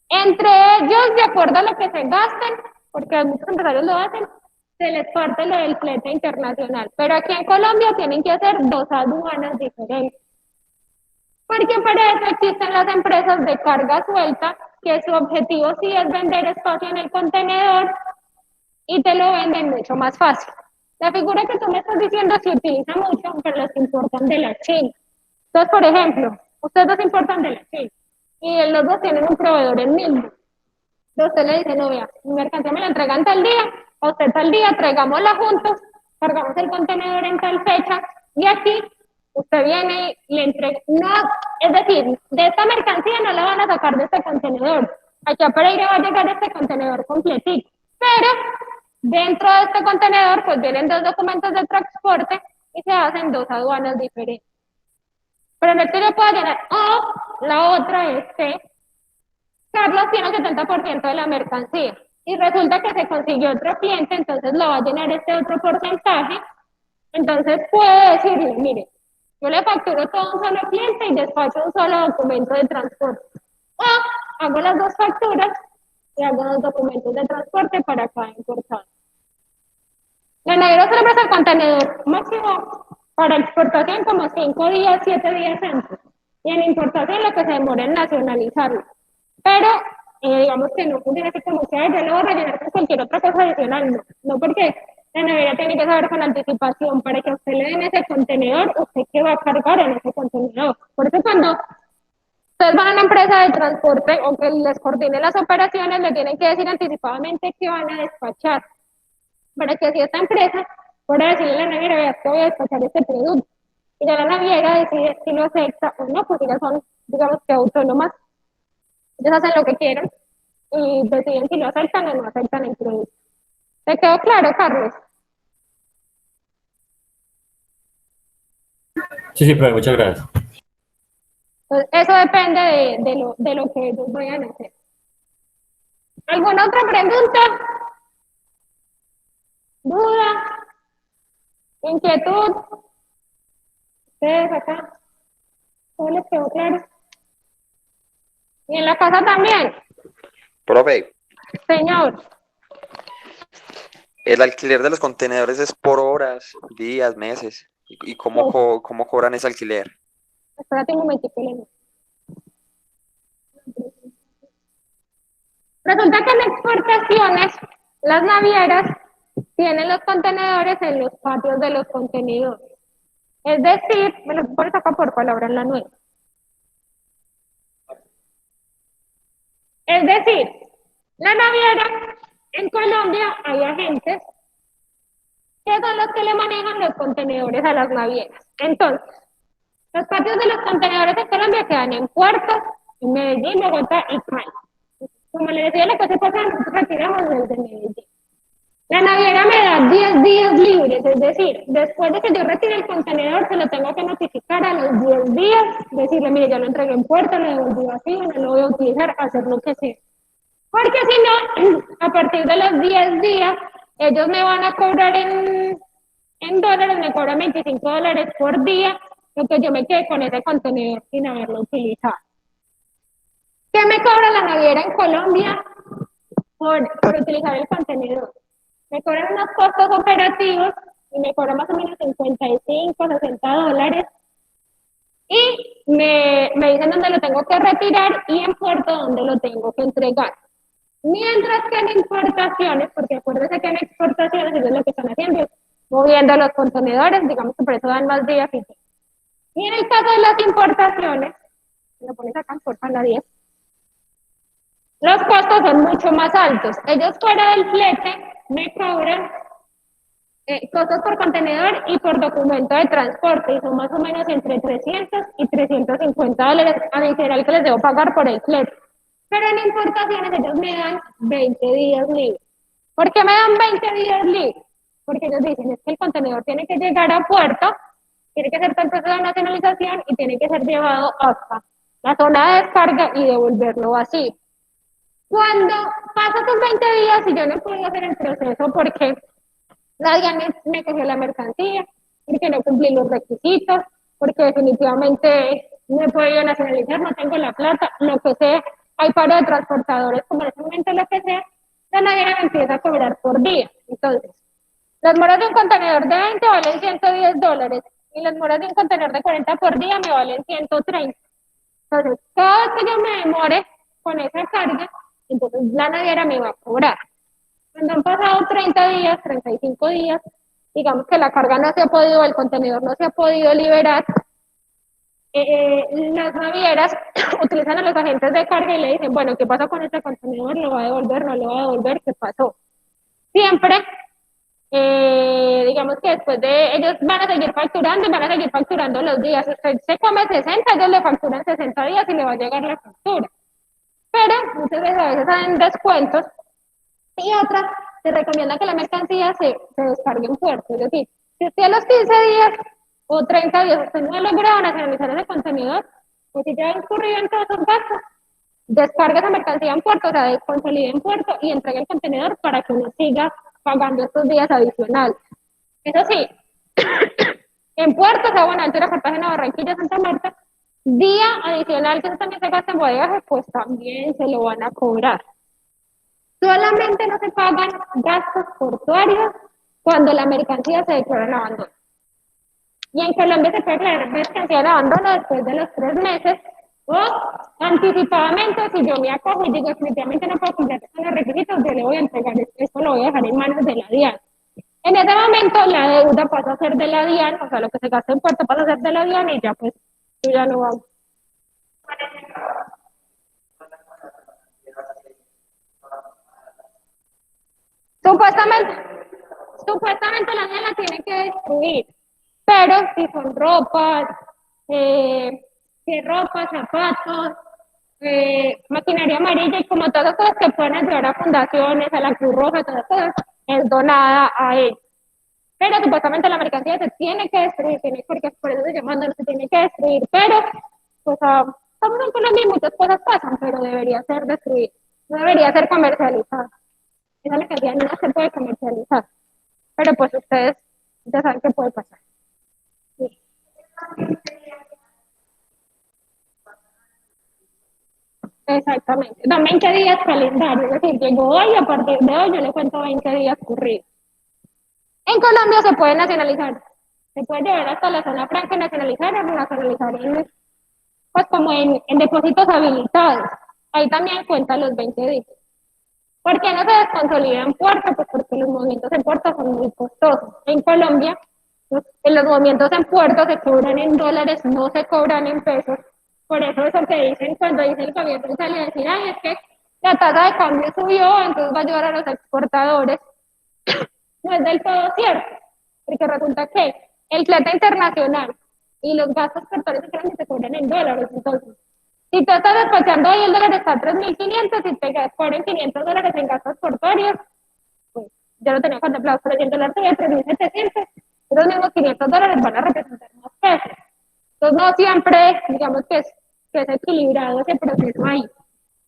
Entre ellos, de acuerdo a lo que se gasten, porque muchos empresarios lo hacen, se les parte lo del flete internacional. Pero aquí en Colombia tienen que hacer 2 aduanas diferentes. Porque para eso existen las empresas de carga suelta, que su objetivo sí es vender espacio en el contenedor, y te lo venden mucho más fácil. La figura que tú me estás diciendo se utiliza mucho para los que importan de la China. Entonces, por ejemplo, ustedes dos importan de la China y los dos tienen un proveedor el mismo. Entonces usted le dice, no, vea, mi mercancía me la entregan tal día, a usted tal día, traigámosla juntos, cargamos el contenedor en tal fecha y aquí usted viene y le entrega. No, es decir, de esta mercancía no la van a sacar de este contenedor. Aquí a Pereira va a llegar este contenedor completito. Pero dentro de este contenedor, pues vienen 2 documentos de transporte y se hacen 2 aduanas diferentes. Pero no es que yo pueda llenar. O la otra es que Carlos tiene el 70% de la mercancía y resulta que se consiguió otro cliente, entonces lo va a llenar este otro porcentaje. Entonces puede decirle, mire, yo le facturo todo a un solo cliente y despacho un solo documento de transporte. O hago las 2 facturas y hago 2 documentos de transporte para cada importado. La naviera se le presta el contenedor máximo para exportación como 5 días, 7 días antes. Y en importación lo que se demora en nacionalizarlo. Pero digamos que no funciona así como que yo lo voy a rellenar con cualquier otra cosa adicional. No, porque la naviera tiene que saber con anticipación para que a usted le den ese contenedor, usted qué va a cargar en ese contenedor. Por eso cuando ustedes van a una empresa de transporte o que les coordine las operaciones, le tienen que decir anticipadamente que van a despachar. Para que si esta empresa pueda decirle a la naviera, vea, que voy a despachar este producto. Y ya la naviera decide si lo acepta o no, porque ya son, digamos que autónomas. Ellos hacen lo que quieren y deciden si lo aceptan o no aceptan el producto. ¿Te quedó claro, Carlos? Sí, sí, profe, muchas gracias. Entonces, eso depende de lo que ellos vayan a hacer. ¿Alguna otra pregunta? ¿Duda? ¿Inquietud? ¿Ustedes acá? ¿Todo les quedó claro? ¿Y en la casa también? Profe, Señor. el alquiler de los contenedores es por horas, días, meses. ¿Y cómo cobran ese alquiler? Espérate un momentito, Elena. Resulta que en exportaciones, las navieras tienen los contenedores en los patios de los contenedores. Es decir, me lo pones acá por palabra en la nueva. Es decir, la naviera, en Colombia hay agentes que son los que le manejan los contenedores a las navieras. Entonces, los patios de los contenedores de Colombia quedan en puertos, en Medellín, Bogotá y Cali. Como le decía, la cosa pasa, nosotros retiramos desde Medellín. La naviera me da 10 días libres, es decir, después de que yo retire el contenedor, se lo tengo que notificar a los 10 días, decirle, mire, ya lo entregué en puerta, lo devolví vacío, no lo voy a utilizar, hacer lo que sea. Porque si no, a partir de los 10 días, ellos me van a cobrar en dólares, me cobran $25 por día, lo que yo me quedé con ese contenedor sin haberlo utilizado. ¿Qué me cobra la naviera en Colombia por utilizar el contenedor? Me cobran unos costos operativos y me cobran más o menos $55, $60 y me dicen dónde lo tengo que retirar y en puerto dónde lo tengo que entregar. Mientras que en importaciones, porque acuérdense que en exportaciones ellos lo que están haciendo es moviendo los contenedores, digamos que por eso dan más días y todo. Y en el caso de las importaciones, lo pones acá, porfa, la 10, los costos son mucho más altos. Ellos fuera del flete me cobran costos por contenedor y por documento de transporte, y son más o menos entre $300 y $350 adicional que les debo pagar por el flete. Pero en importaciones ellos me dan 20 días libres. ¿Por qué me dan 20 días libres? Porque ellos dicen, es que el contenedor tiene que llegar a puerto, tiene que hacer todo el proceso de nacionalización y tiene que ser llevado hasta la zona de descarga y devolverlo vacío. Cuando pasan esos 20 días y yo no puedo hacer el proceso porque nadie me cogió la mercancía, porque no cumplí los requisitos, porque definitivamente no he podido nacionalizar, no tengo la plata, lo que sea, hay paro de transportadores, como en ese momento lo que sea, la naviera me empieza a cobrar por día. Entonces, las moras de un contenedor de 20 valen $110 y las moras de un contenedor de 40 por día me valen 130. Entonces, cada vez que yo me demore con esa carga, entonces la naviera me va a cobrar. Cuando han pasado 30 días, 35 días, digamos que la carga no se ha podido, el contenedor no se ha podido liberar, las navieras utilizan a los agentes de carga y le dicen, bueno, ¿qué pasó con este contenedor? ¿Lo va a devolver? ¿No lo va a devolver? ¿Qué pasó? Siempre, digamos que después de, ellos van a seguir facturando y van a seguir facturando los días. Usted se come 60, ellos le facturan 60 días y le va a llegar la factura. Pero muchas veces a veces hacen descuentos y otras se recomienda que la mercancía se descargue en puerto. Es decir, si usted a los 15 días o 30 días usted no ha logrado nacionalizar ese contenedor, pues si ya ha incurrido en todos esos gastos, descargue esa mercancía en puerto, o sea, desconsolide en puerto y entregue el contenedor para que uno siga pagando estos días adicionales. Eso sí, en puerto, o sea, Buenaventura, Cartagena, Barranquilla, Santa Marta, día adicional que eso también se gasta en bodegaje, pues también se lo van a cobrar. Solamente no se pagan gastos portuarios cuando la mercancía se declara en abandono. Y en Colombia se puede declarar mercancía en abandono después de los 3 meses o anticipadamente, si yo me acojo y digo definitivamente no puedo cumplir con los requisitos, yo le voy a entregar esto, lo voy a dejar en manos de la DIAN. En ese momento la deuda pasa a ser de la DIAN, o sea, lo que se gasta en puerto pasa a ser de la DIAN y ya pues yo ya no hago. Supuestamente la DIAN la tiene que destruir, pero si son ropas, zapatos, maquinaria amarilla y como todas las cosas que pueden ayudar a fundaciones, a la Cruz Roja, todas las cosas, es donada a ellos. Pero supuestamente la mercancía se tiene que destruir, porque por eso se llama no se tiene que destruir, pero pues estamos en Colombia y muchas cosas pasan, pero debería ser destruida, no debería ser comercializada. Esa mercancía no se puede comercializar, pero pues ustedes ya saben qué puede pasar. Sí. Exactamente, dan 20 días calendario, es decir, llegó hoy, a partir de hoy yo le cuento 20 días corridos. En Colombia se puede nacionalizar, se puede llevar hasta la zona franca y nacionalizar pues como en depósitos habilitados, ahí también cuenta los 20 días. ¿Por qué no se desconsolida en puerto? Pues porque los movimientos en puerto son muy costosos. En Colombia, pues, los movimientos en puerto se cobran en dólares, no se cobran en pesos. Por eso es lo que dicen cuando dice el gobierno sale a decir, ay, es que la tasa de cambio subió, entonces va a ayudar a los exportadores. No es del todo cierto, porque resulta que el flete internacional y los gastos portuarios se cobran en dólares. Entonces, si tú estás despachando hoy el dólar está a 3.500 y te cobran $500 en gastos portuarios, pues ya lo tenía contemplado, pero si el dólar sube a 3.700, esos mismos $500 van a representar más pesos. Entonces, no siempre, digamos que es equilibrado ese proceso ahí.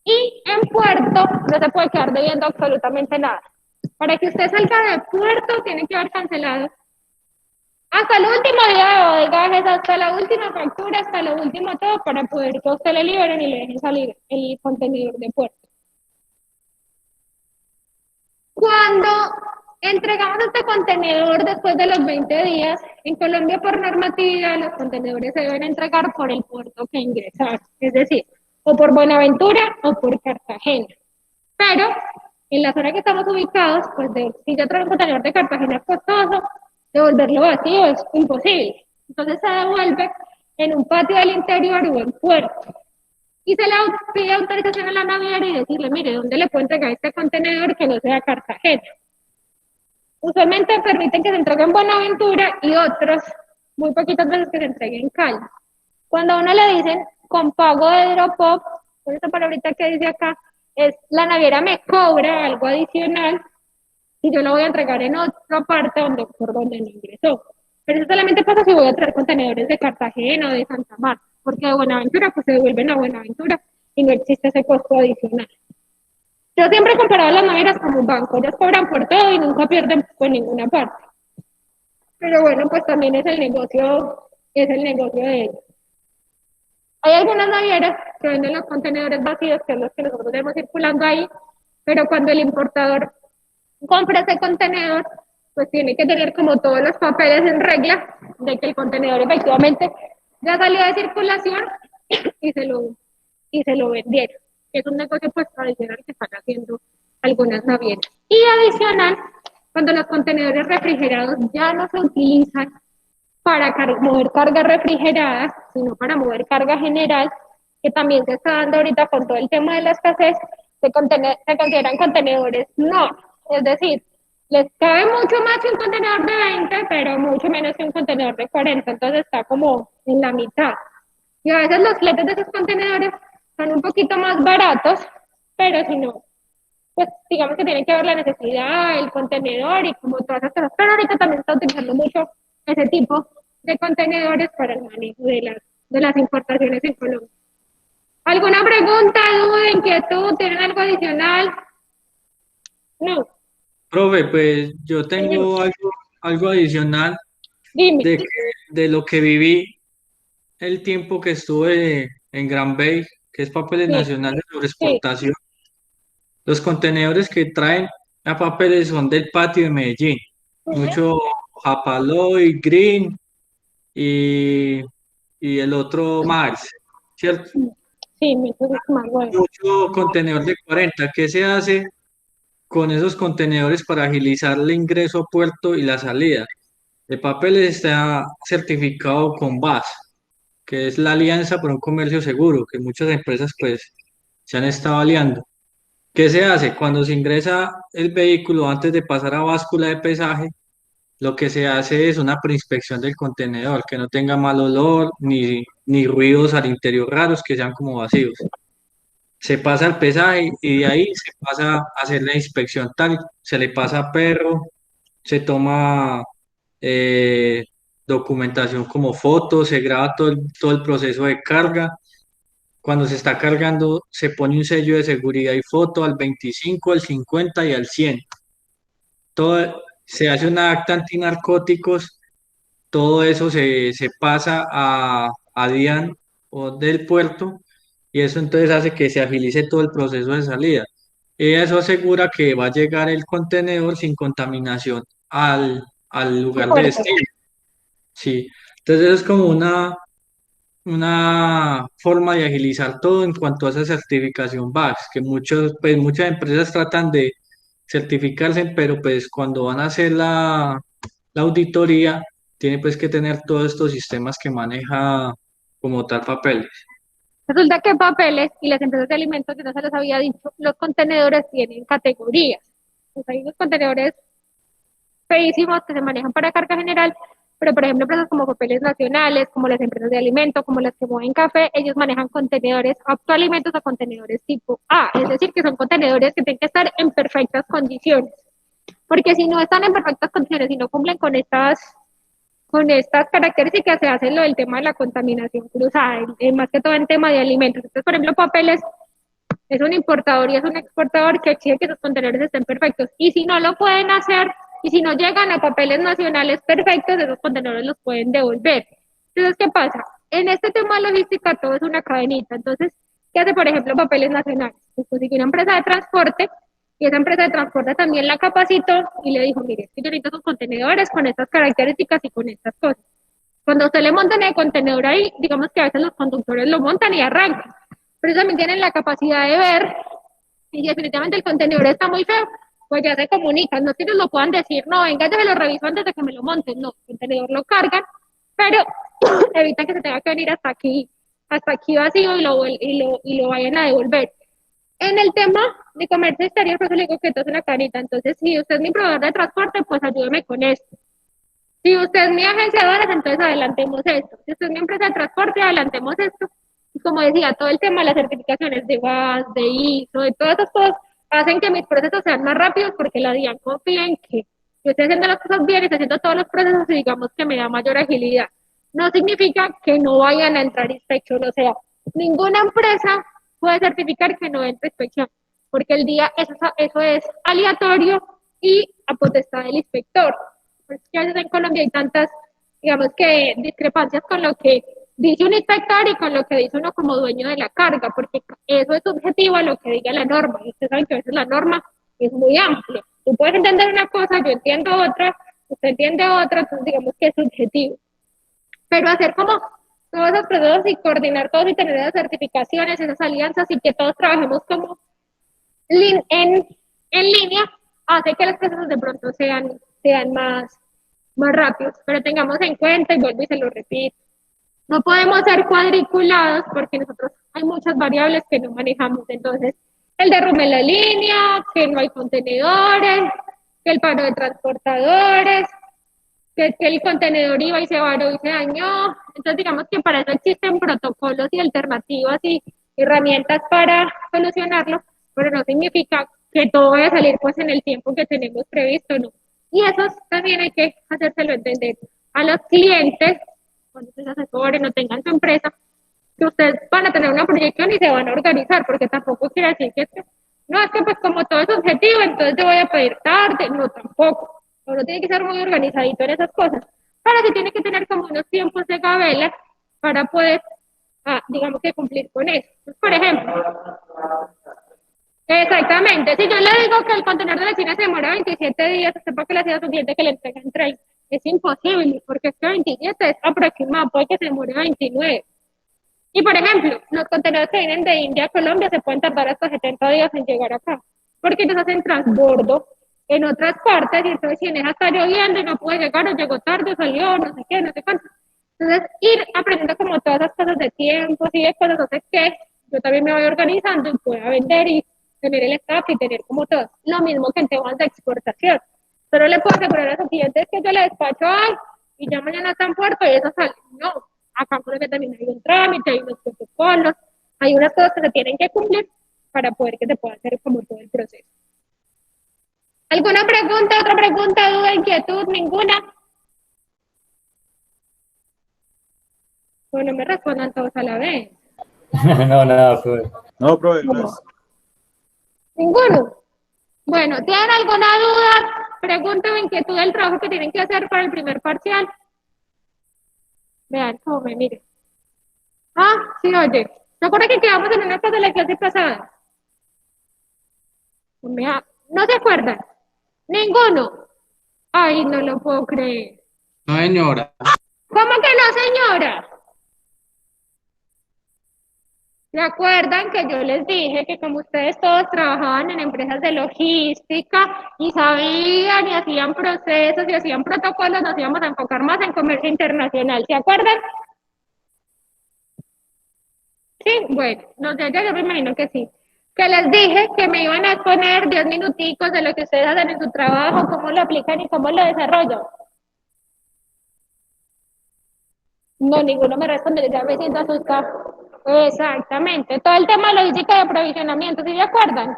Y en Puerto no se puede quedar debiendo absolutamente nada. Para que usted salga de Puerto, tiene que haber cancelado hasta el último día de bodegajes, hasta la última factura, hasta lo último todo, para poder que a usted le liberen y le dejen salir el contenedor de Puerto. Cuando entregamos este contenedor después de los 20 días, en Colombia por normatividad los contenedores se deben entregar por el puerto que ingresaron, es decir, o por Buenaventura o por Cartagena. Pero en la zona que estamos ubicados, pues si yo traigo un contenedor de Cartagena costoso, devolverlo vacío es imposible. Entonces se devuelve en un patio del interior o en puerto. Y se le pide autorización a la naviera y decirle, mire, ¿dónde le puedo entregar este contenedor que no sea Cartagena? Usualmente permiten que se entregue en Buenaventura y otros, muy poquitas veces que se entregue en Cali. Cuando a uno le dicen con pago de Dropop, por esa palabrita que dice acá, es la naviera me cobra algo adicional y yo lo voy a entregar en otra parte por donde no ingresó. Pero eso solamente pasa si voy a traer contenedores de Cartagena o de Santa Marta, porque de Buenaventura pues se devuelven a Buenaventura y no existe ese costo adicional. Yo siempre he comparado las navieras como un banco, ellos cobran por todo y nunca pierden por ninguna parte. Pero bueno, pues también es el negocio de ellos. Hay algunas navieras que venden los contenedores vacíos, que es los que nosotros vemos circulando ahí, pero cuando el importador compra ese contenedor, pues tiene que tener como todos los papeles en regla de que el contenedor efectivamente ya salió de circulación y se lo vendieron. Es un negocio pues tradicional que están haciendo algunas navieras. Y adicional, cuando los contenedores refrigerados ya no se utilizan para mover carga refrigerada, sino para mover carga general, que también se está dando ahorita con todo el tema de la escasez, se consideran contenedores no, es decir, les cabe mucho más que un contenedor de 20, pero mucho menos que un contenedor de 40, entonces está como en la mitad. Y a veces los fletes de esos contenedores son un poquito más baratos, pero si no, pues digamos que tienen que ver la necesidad, el contenedor y como todas esas cosas. Pero ahorita también está utilizando mucho ese tipo de contenedores para el manejo de las importaciones en Colombia. ¿Alguna pregunta, duda, inquietud? ¿Tienen algo adicional? No. Profe, pues yo tengo algo adicional Dime. de lo que viví el tiempo que estuve en Gran Bay, que es papeles Sí. nacionales sobre exportación. Los contenedores que traen a papeles son del patio de Medellín. Mucho Japaloy, Green y el otro Mars, ¿cierto? Sí, me parece más bueno. Mucho contenedor de 40. ¿Qué se hace con esos contenedores para agilizar el ingreso a puerto y la salida? El papel está certificado con BAS, que es la Alianza por un Comercio Seguro, que muchas empresas pues se han estado aliando. ¿Qué se hace? Cuando se ingresa el vehículo antes de pasar a báscula de pesaje, lo que se hace es una preinspección del contenedor, que no tenga mal olor ni ruidos al interior raros, que sean como vacíos. Se pasa al pesaje y de ahí se pasa a hacer la inspección tal, se le pasa a perro, se toma documentación como fotos, se graba todo el proceso de carga. Cuando se está cargando, se pone un sello de seguridad y foto al 25, al 50 y al 100. Se hace una acta antinarcóticos, todo eso se pasa a DIAN o del puerto y eso entonces hace que se agilice todo el proceso de salida. Y eso asegura que va a llegar el contenedor sin contaminación al lugar de destino. Sí, entonces eso es como una forma de agilizar todo en cuanto a esa certificación BAS, que muchas empresas tratan de certificarse, pero pues cuando van a hacer la auditoría, tiene pues que tener todos estos sistemas que maneja como tal papeles. Resulta que papeles y las empresas de alimentos, que no se les había dicho, los contenedores tienen categorías. Pues hay unos contenedores feísimos que se manejan para carga general, pero por ejemplo empresas como Papeles Nacionales, como las empresas de alimentos, como las que mueven café, ellos manejan contenedores autoalimentos o contenedores tipo A, es decir, que son contenedores que tienen que estar en perfectas condiciones. porque si no están en perfectas condiciones y no cumplen con estas características, se hace lo del tema de la contaminación cruzada, más que todo en tema de alimentos. Entonces, por ejemplo, papeles es un importador y es un exportador que exige que sus contenedores estén perfectos. Y si no lo pueden hacer, y si no llegan a papeles nacionales perfectos, esos contenedores los pueden devolver. Entonces, ¿qué pasa? En este tema de logística todo es una cadenita. Entonces, ¿qué hace, por ejemplo, papeles nacionales? Pues consigue una empresa de transporte y esa empresa de transporte también la capacitó y le dijo, mire, yo necesito sus contenedores con estas características y con estas cosas. Cuando usted le monta en el contenedor ahí, digamos que a veces los conductores lo montan y arrancan, pero también tienen la capacidad de ver y si definitivamente el contenedor está muy feo, pues ya se comunican, no es que ellos lo puedan decir, no, venga, yo me lo reviso antes de que me lo monten, no, el contenedor lo cargan, pero evitan que se tenga que venir hasta aquí vacío y lo vayan a devolver. En el tema de comercio exterior, por eso le digo que esto es una carita. Entonces, si usted es mi proveedor de transporte, pues ayúdeme con esto. Si usted es mi agencia de horas, entonces adelantemos esto. Si usted es mi empresa de transporte, adelantemos esto. Y como decía, todo el tema de las certificaciones de VAS, de ISO, de todas esas cosas, hacen que mis procesos sean más rápidos porque la DIAN confía en que yo estoy haciendo las cosas bien y estoy haciendo todos los procesos y digamos que me da mayor agilidad. No significa que no vayan a entrar inspección, o sea, ninguna empresa puede certificar que no entre inspección, porque el día eso es aleatorio y a potestad del inspector. Por eso que a veces en Colombia hay tantas, digamos que discrepancias con lo que dice un inspector y con lo que dice uno como dueño de la carga, porque eso es subjetivo a lo que diga la norma, y ustedes saben que a veces la norma es muy amplia. Tú puedes entender una cosa, yo entiendo otra, usted entiende otra, entonces digamos que es subjetivo. Pero hacer como todos esos procesos y coordinar todos y tener esas certificaciones, esas alianzas y que todos trabajemos como en línea, hace que los procesos de pronto sean más rápidos. Pero tengamos en cuenta, y vuelvo y se lo repito, no podemos ser cuadriculados porque nosotros hay muchas variables que no manejamos. Entonces, el derrumbe en la línea, que no hay contenedores, que el paro de transportadores, que el contenedor iba y se varó y se dañó. Entonces, digamos que para eso existen protocolos y alternativas y herramientas para solucionarlo, pero no significa que todo vaya a salir pues en el tiempo que tenemos previsto, ¿no? Y eso también hay que hacérselo entender a los clientes, cuando se asesoren o tengan su empresa, que ustedes van a tener una proyección y se van a organizar, porque tampoco quiere decir que no, es que pues como todo es objetivo, entonces yo voy a pedir tarde, no, tampoco. Uno tiene que ser muy organizadito en esas cosas, pero sí tiene que tener como unos tiempos de gabela para poder, digamos que cumplir con eso. Entonces, por ejemplo, exactamente, si yo le digo que el contenedor de la China se demora 27 días, usted para que le sea su cliente que le entregan 30, es imposible, porque es que 27 es aproximado, puede que se demore 29. Y por ejemplo, los contenedores que vienen de India a Colombia se pueden tardar hasta 70 días en llegar acá, porque ellos hacen transbordo en otras partes, y entonces si en esa está lloviendo y no puede llegar, o llegó tarde, o salió, no sé qué, no sé cuánto. Entonces, ir aprendiendo como todas esas cosas de tiempos y de cosas, hace que yo también me voy organizando y pueda vender y tener el staff y tener como todo. Lo mismo que en temas de exportación. Pero le puedo asegurar a sus clientes que yo le despacho hoy y ya mañana está en puerto y eso sale. No, acá por que también hay un trámite, hay unos protocolos, hay unas cosas que se tienen que cumplir para poder que se pueda hacer como todo el proceso. ¿Alguna pregunta, otra pregunta, duda, inquietud? ¿Ninguna? Bueno, me respondan todos a la vez. No, nada, profe. No, profe, gracias. ¿Ninguno? Bueno, ¿tienen alguna duda, pregunta o inquietud del trabajo que tienen que hacer para el primer parcial? Vean cómo me miren. Sí, oye. ¿Se acuerdan que quedamos en una cosa de la clase pasada? ¿No se acuerdan? ¿Ninguno? Ay, no lo puedo creer. No, señora. ¿Cómo que no, señora? ¿Se acuerdan que yo les dije que como ustedes todos trabajaban en empresas de logística y sabían y hacían procesos y hacían protocolos, nos íbamos a enfocar más en comercio internacional? ¿Se acuerdan? Sí, bueno, no sé, yo me imagino que sí. Que les dije que me iban a exponer 10 minuticos de lo que ustedes hacen en su trabajo, cómo lo aplican y cómo lo desarrollan. No, ninguno me responde, ya me siento asustado. Exactamente, todo el tema de logística y aprovisionamiento, ¿sí se acuerdan?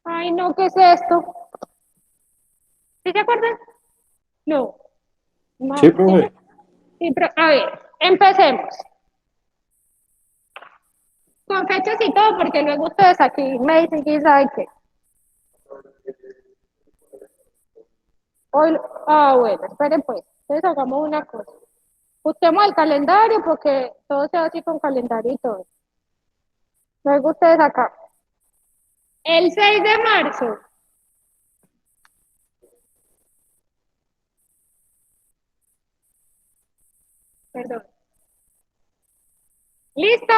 Ay, no, ¿qué es esto? ¿Sí se acuerdan? No. No. Sí, profe. Sí, pero, a ver, empecemos. Con fechas y todo, porque luego ustedes aquí me dicen quién sabe qué. Hoy, bueno, esperen pues. Entonces hagamos una cosa. Busquemos el calendario porque todo se hace con calendario y todo. Luego ustedes acá. El 6 de marzo. Perdón. ¿Listo?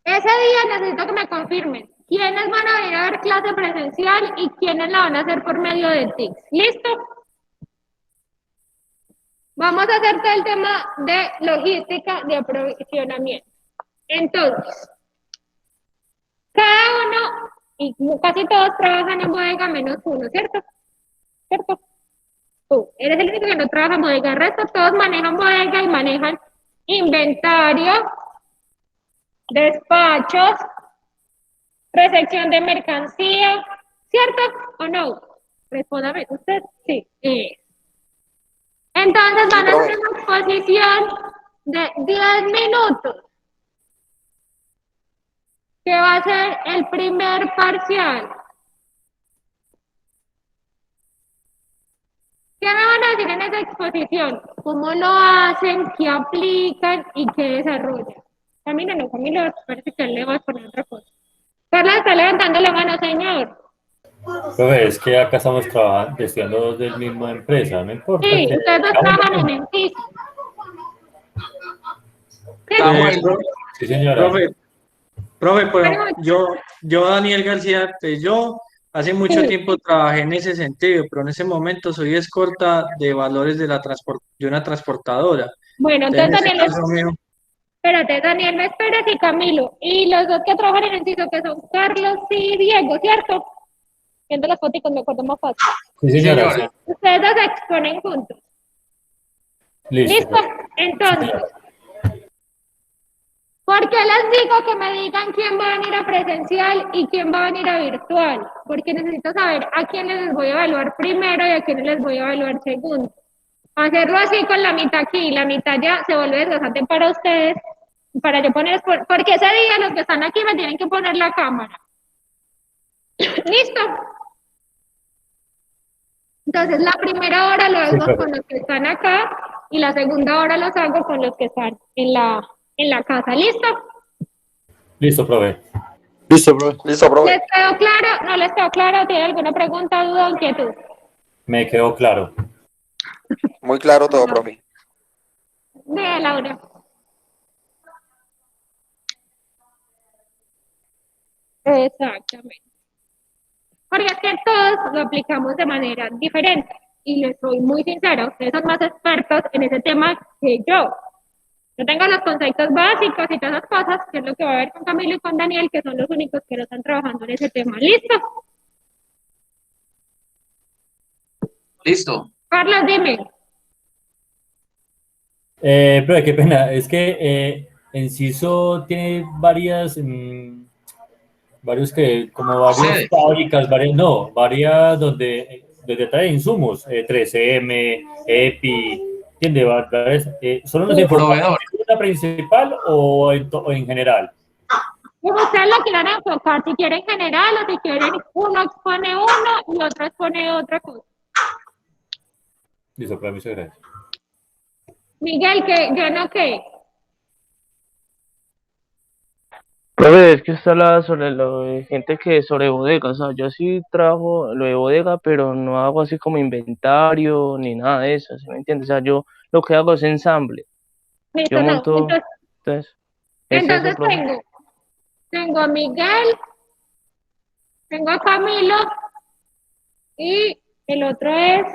Ese día necesito que me confirmen quiénes van a venir a ver clase presencial y quiénes la van a hacer por medio de TIC. ¿Listo? Vamos a hacer todo el tema de logística de aprovisionamiento. Entonces, cada uno, y casi todos trabajan en bodega menos uno, ¿cierto? ¿Cierto? Tú eres el único que no trabaja en bodega, el resto todos manejan bodega y manejan inventario, despachos, recepción de mercancía, ¿cierto o no? Respóndame, usted sí. Entonces Sí, van a profe. hacer una exposición de 10 minutos, que va a ser el primer parcial. ¿Qué me van a decir en esa exposición? ¿Cómo lo hacen? ¿Qué aplican? ¿Y qué desarrollan? Camila, no, Camila, parece que le vas a poner otra cosa. Carla está levantando la mano, señor. Profe, es que acá estamos trabajando, estudiando dos del mismo empresa, no importa Sí, que... ustedes dos trabajan en el CIS. Pro- Sí, señora. profe, pero Bueno, yo, Daniel García, pues yo hace mucho sí. tiempo trabajé en ese sentido, pero en ese momento soy escolta de valores de de una transportadora. Bueno, Entonces, entonces en ese Daniel, caso mío, espérate, Daniel, me esperas y Camilo. Y los dos que trabajan en el CIS, que son Carlos y Diego, ¿cierto? Viendo las fotos me acuerdo más fácil. Sí, Sí, señora, señora. sí. Ustedes dos se exponen juntos. Listo. ¿Listo? Entonces, ¿por qué les digo que me digan quién va a venir a presencial y quién va a venir a virtual? Porque necesito saber a quiénes les voy a evaluar primero y a quiénes les voy a evaluar segundo. Hacerlo así con la mitad aquí y la mitad ya se vuelve desgastante para ustedes, para yo poner, porque ese día los que están aquí me tienen que poner la cámara. ¿Listo? Entonces la primera hora lo hago con los que están acá y la segunda hora los hago con los que están en la casa. ¿Listo? Listo, profe. Listo, profe. Listo, profe. ¿Les quedó claro? ¿No les quedó claro? ¿Tiene alguna pregunta, duda o inquietud? Me quedó claro. Muy claro todo, profe. De Laura. Exactamente. Porque es que todos lo aplicamos de manera diferente. Y les soy muy sincera, ustedes son más expertos en ese tema que yo. Yo tengo los conceptos básicos y todas esas cosas, que es lo que va a ver con Camilo y con Daniel, que son los únicos que no están trabajando en ese tema. ¿Listo? Listo. Carlos, dime. Profe, qué pena. Es que Enciso tiene varios que, como varias Sede. fábricas, varias donde trae insumos, 3M, EPI, ¿entiende? ¿Son los enfocados Proveedor. en la principal o en general? Como ustedes lo quieran enfocar, si quieren general o si quieren, uno expone uno y otro expone otra cosa. Listo, profe, muchas gracias. Miguel, que yo no sé. Profe, es que está hablaba sobre lo de gente que sobre bodega, o sea, yo sí trabajo lo de bodega, pero no hago así como inventario ni nada de eso, ¿sí me entiendes? O sea, yo lo que hago es ensamble, Listo, yo no. monto, entonces, es eso, Entonces profe. tengo a Miguel, tengo a Camilo y el otro es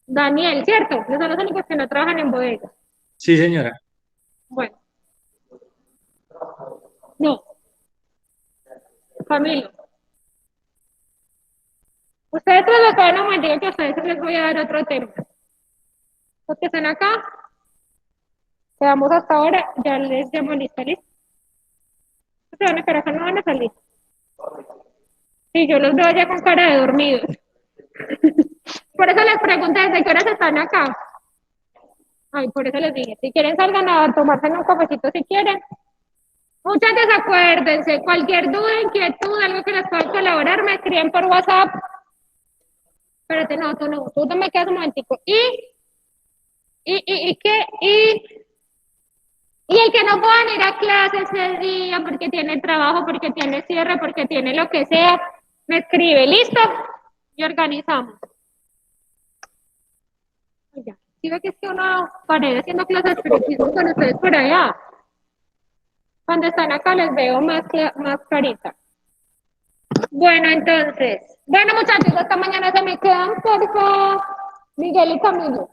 Daniel, ¿cierto? Esos son los únicos que no trabajan en bodega. sí, señora. Bueno, no, Camilo. Ustedes todos lo saben, no me digan que a ustedes les voy a dar otro tema. Los que están acá, quedamos hasta ahora, ya les llamo listo, ¿listo? Se van a quedar acá, no van a salir. Sí, yo los veo ya con cara de dormidos. Por eso les pregunté desde qué horas están acá. Ay, por eso les dije, si quieren salgan a tomarse un cafecito si quieren. Muchas veces acuérdense, cualquier duda, inquietud, algo que les pueda colaborar, me escriben por WhatsApp. Espérate, no, tú no me quedas un momentico. Y el que no puedan ir a clase ese día porque tiene trabajo, porque tiene cierre, porque tiene lo que sea, me escribe, ¿listo? Y organizamos. Ya. Si ve que es que uno para ir haciendo clases de espiritismo con ustedes por allá. Cuando están acá les veo más clarita. Bueno, entonces. Bueno, muchachos, hasta mañana se me quedan porfa Miguel y Camilo.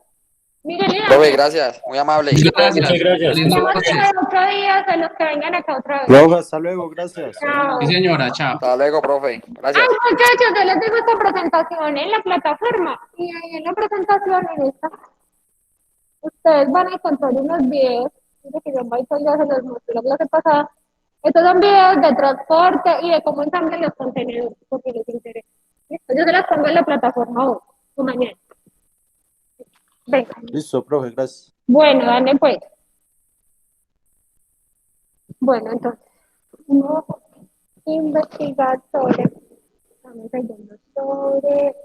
Miguel y Profe, Daniel. gracias, muy amable. Muchas Muchas gracias. gracias. Feliz Vamos a noches. ver otro día de los que vengan acá otra vez. Profe, hasta luego, gracias. Chao. Sí, señora, chao. Hasta luego, profe. Ay, Gracias. muchachos, yo les digo esta presentación en la plataforma. Y ahí en la presentación, en esta, ustedes van a encontrar unos videos. Mire que yo en Baito ya se los mostré la clase pasada. Estos son videos de transporte y de cómo ensamblan los contenedores, porque les interesa. ¿Listo? Yo se las pongo en la plataforma hoy o mañana. Venga. Listo, profe, gracias. Bueno, dale pues. Bueno, entonces, uno investigar sobre, estamos leyendo sobre,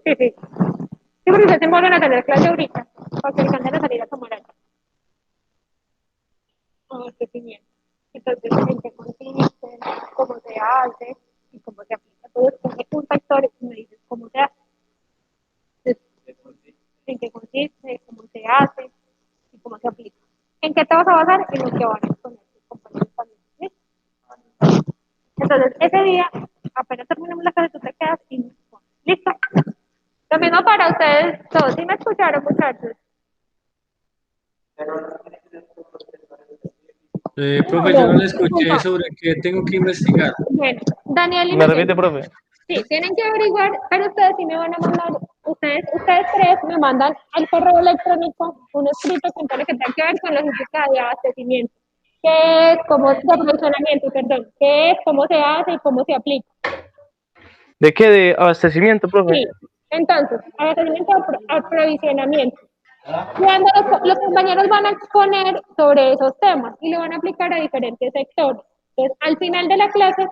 sí, sí. Sí, porque ustedes se vuelven a tener clase ahorita, para que alcancen a salir a tomar algo. Abastecimiento. Entonces, en qué consiste, cómo se hace y cómo se aplica. Todo esto es un factor y me dices cómo se hace. Entonces, en qué consiste, cómo se hace y cómo se aplica. ¿En qué te vas a basar? En lo que van a exponer tus compañeros también. ¿Listo? Entonces, ese día, apenas terminamos la clase, tú te quedas y me expones. ¿Listo? Lo mismo para ustedes todos. ¿Sí me escucharon, muchachos? Profe, yo no le escuché sobre qué tengo que investigar. Bueno, Daniel y ¿Me Miguel. repite, profe? Sí, tienen que averiguar, pero ustedes sí me van a mandar, ustedes tres me mandan al correo electrónico un escrito con todo lo que tenga que ver con logística de abastecimiento. ¿Qué es? ¿Cómo de aprovisionamiento, perdón? ¿Qué es? ¿Cómo se hace y cómo se aplica? ¿De qué? ¿De abastecimiento, profe? Sí, entonces, abastecimiento, aprovisionamiento. Cuando los compañeros van a exponer sobre esos temas y lo van a aplicar a diferentes sectores. Entonces, al final de la clase,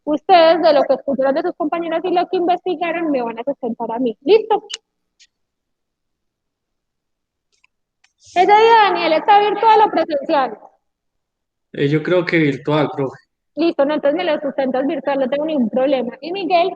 ustedes de lo que escucharon de sus compañeros y lo que investigaron me van a sustentar a mí. ¿Listo? Ese día, Daniel, ¿está virtual o presencial? Yo creo que virtual, profe. Listo, no, entonces me lo sustentas virtual, no tengo ningún problema. ¿Y Miguel?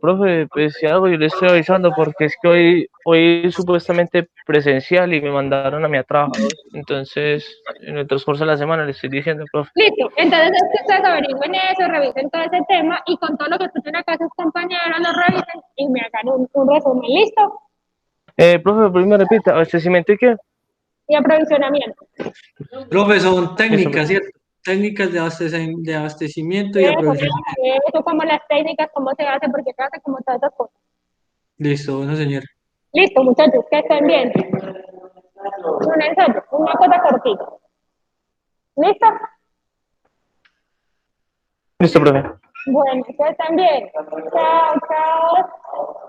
Profe, pues si algo yo le estoy avisando porque es que hoy es supuestamente presencial y me mandaron a mí a trabajar. Entonces, en el transcurso de la semana le estoy diciendo, profe. Listo, entonces es que ustedes averigüen eso, revisen todo ese tema y con todo lo que escuchen acá sus compañeros lo revisen y me hagan un resumen. ¿Listo? Profe, pues me repita, ¿abastecimiento y qué? Y aprovisionamiento. Profe, son técnicas, ¿cierto? Técnicas de abastecimiento y aprovisionamiento. Eso como las técnicas, cómo se hace, por qué se hace, como todas esas cosas. Listo, bueno, señor. Listo, muchachos, que estén bien. Un ensayo, una cosa cortita. ¿Listo? Listo, profe. Bueno, que estén bien. Chao, chao.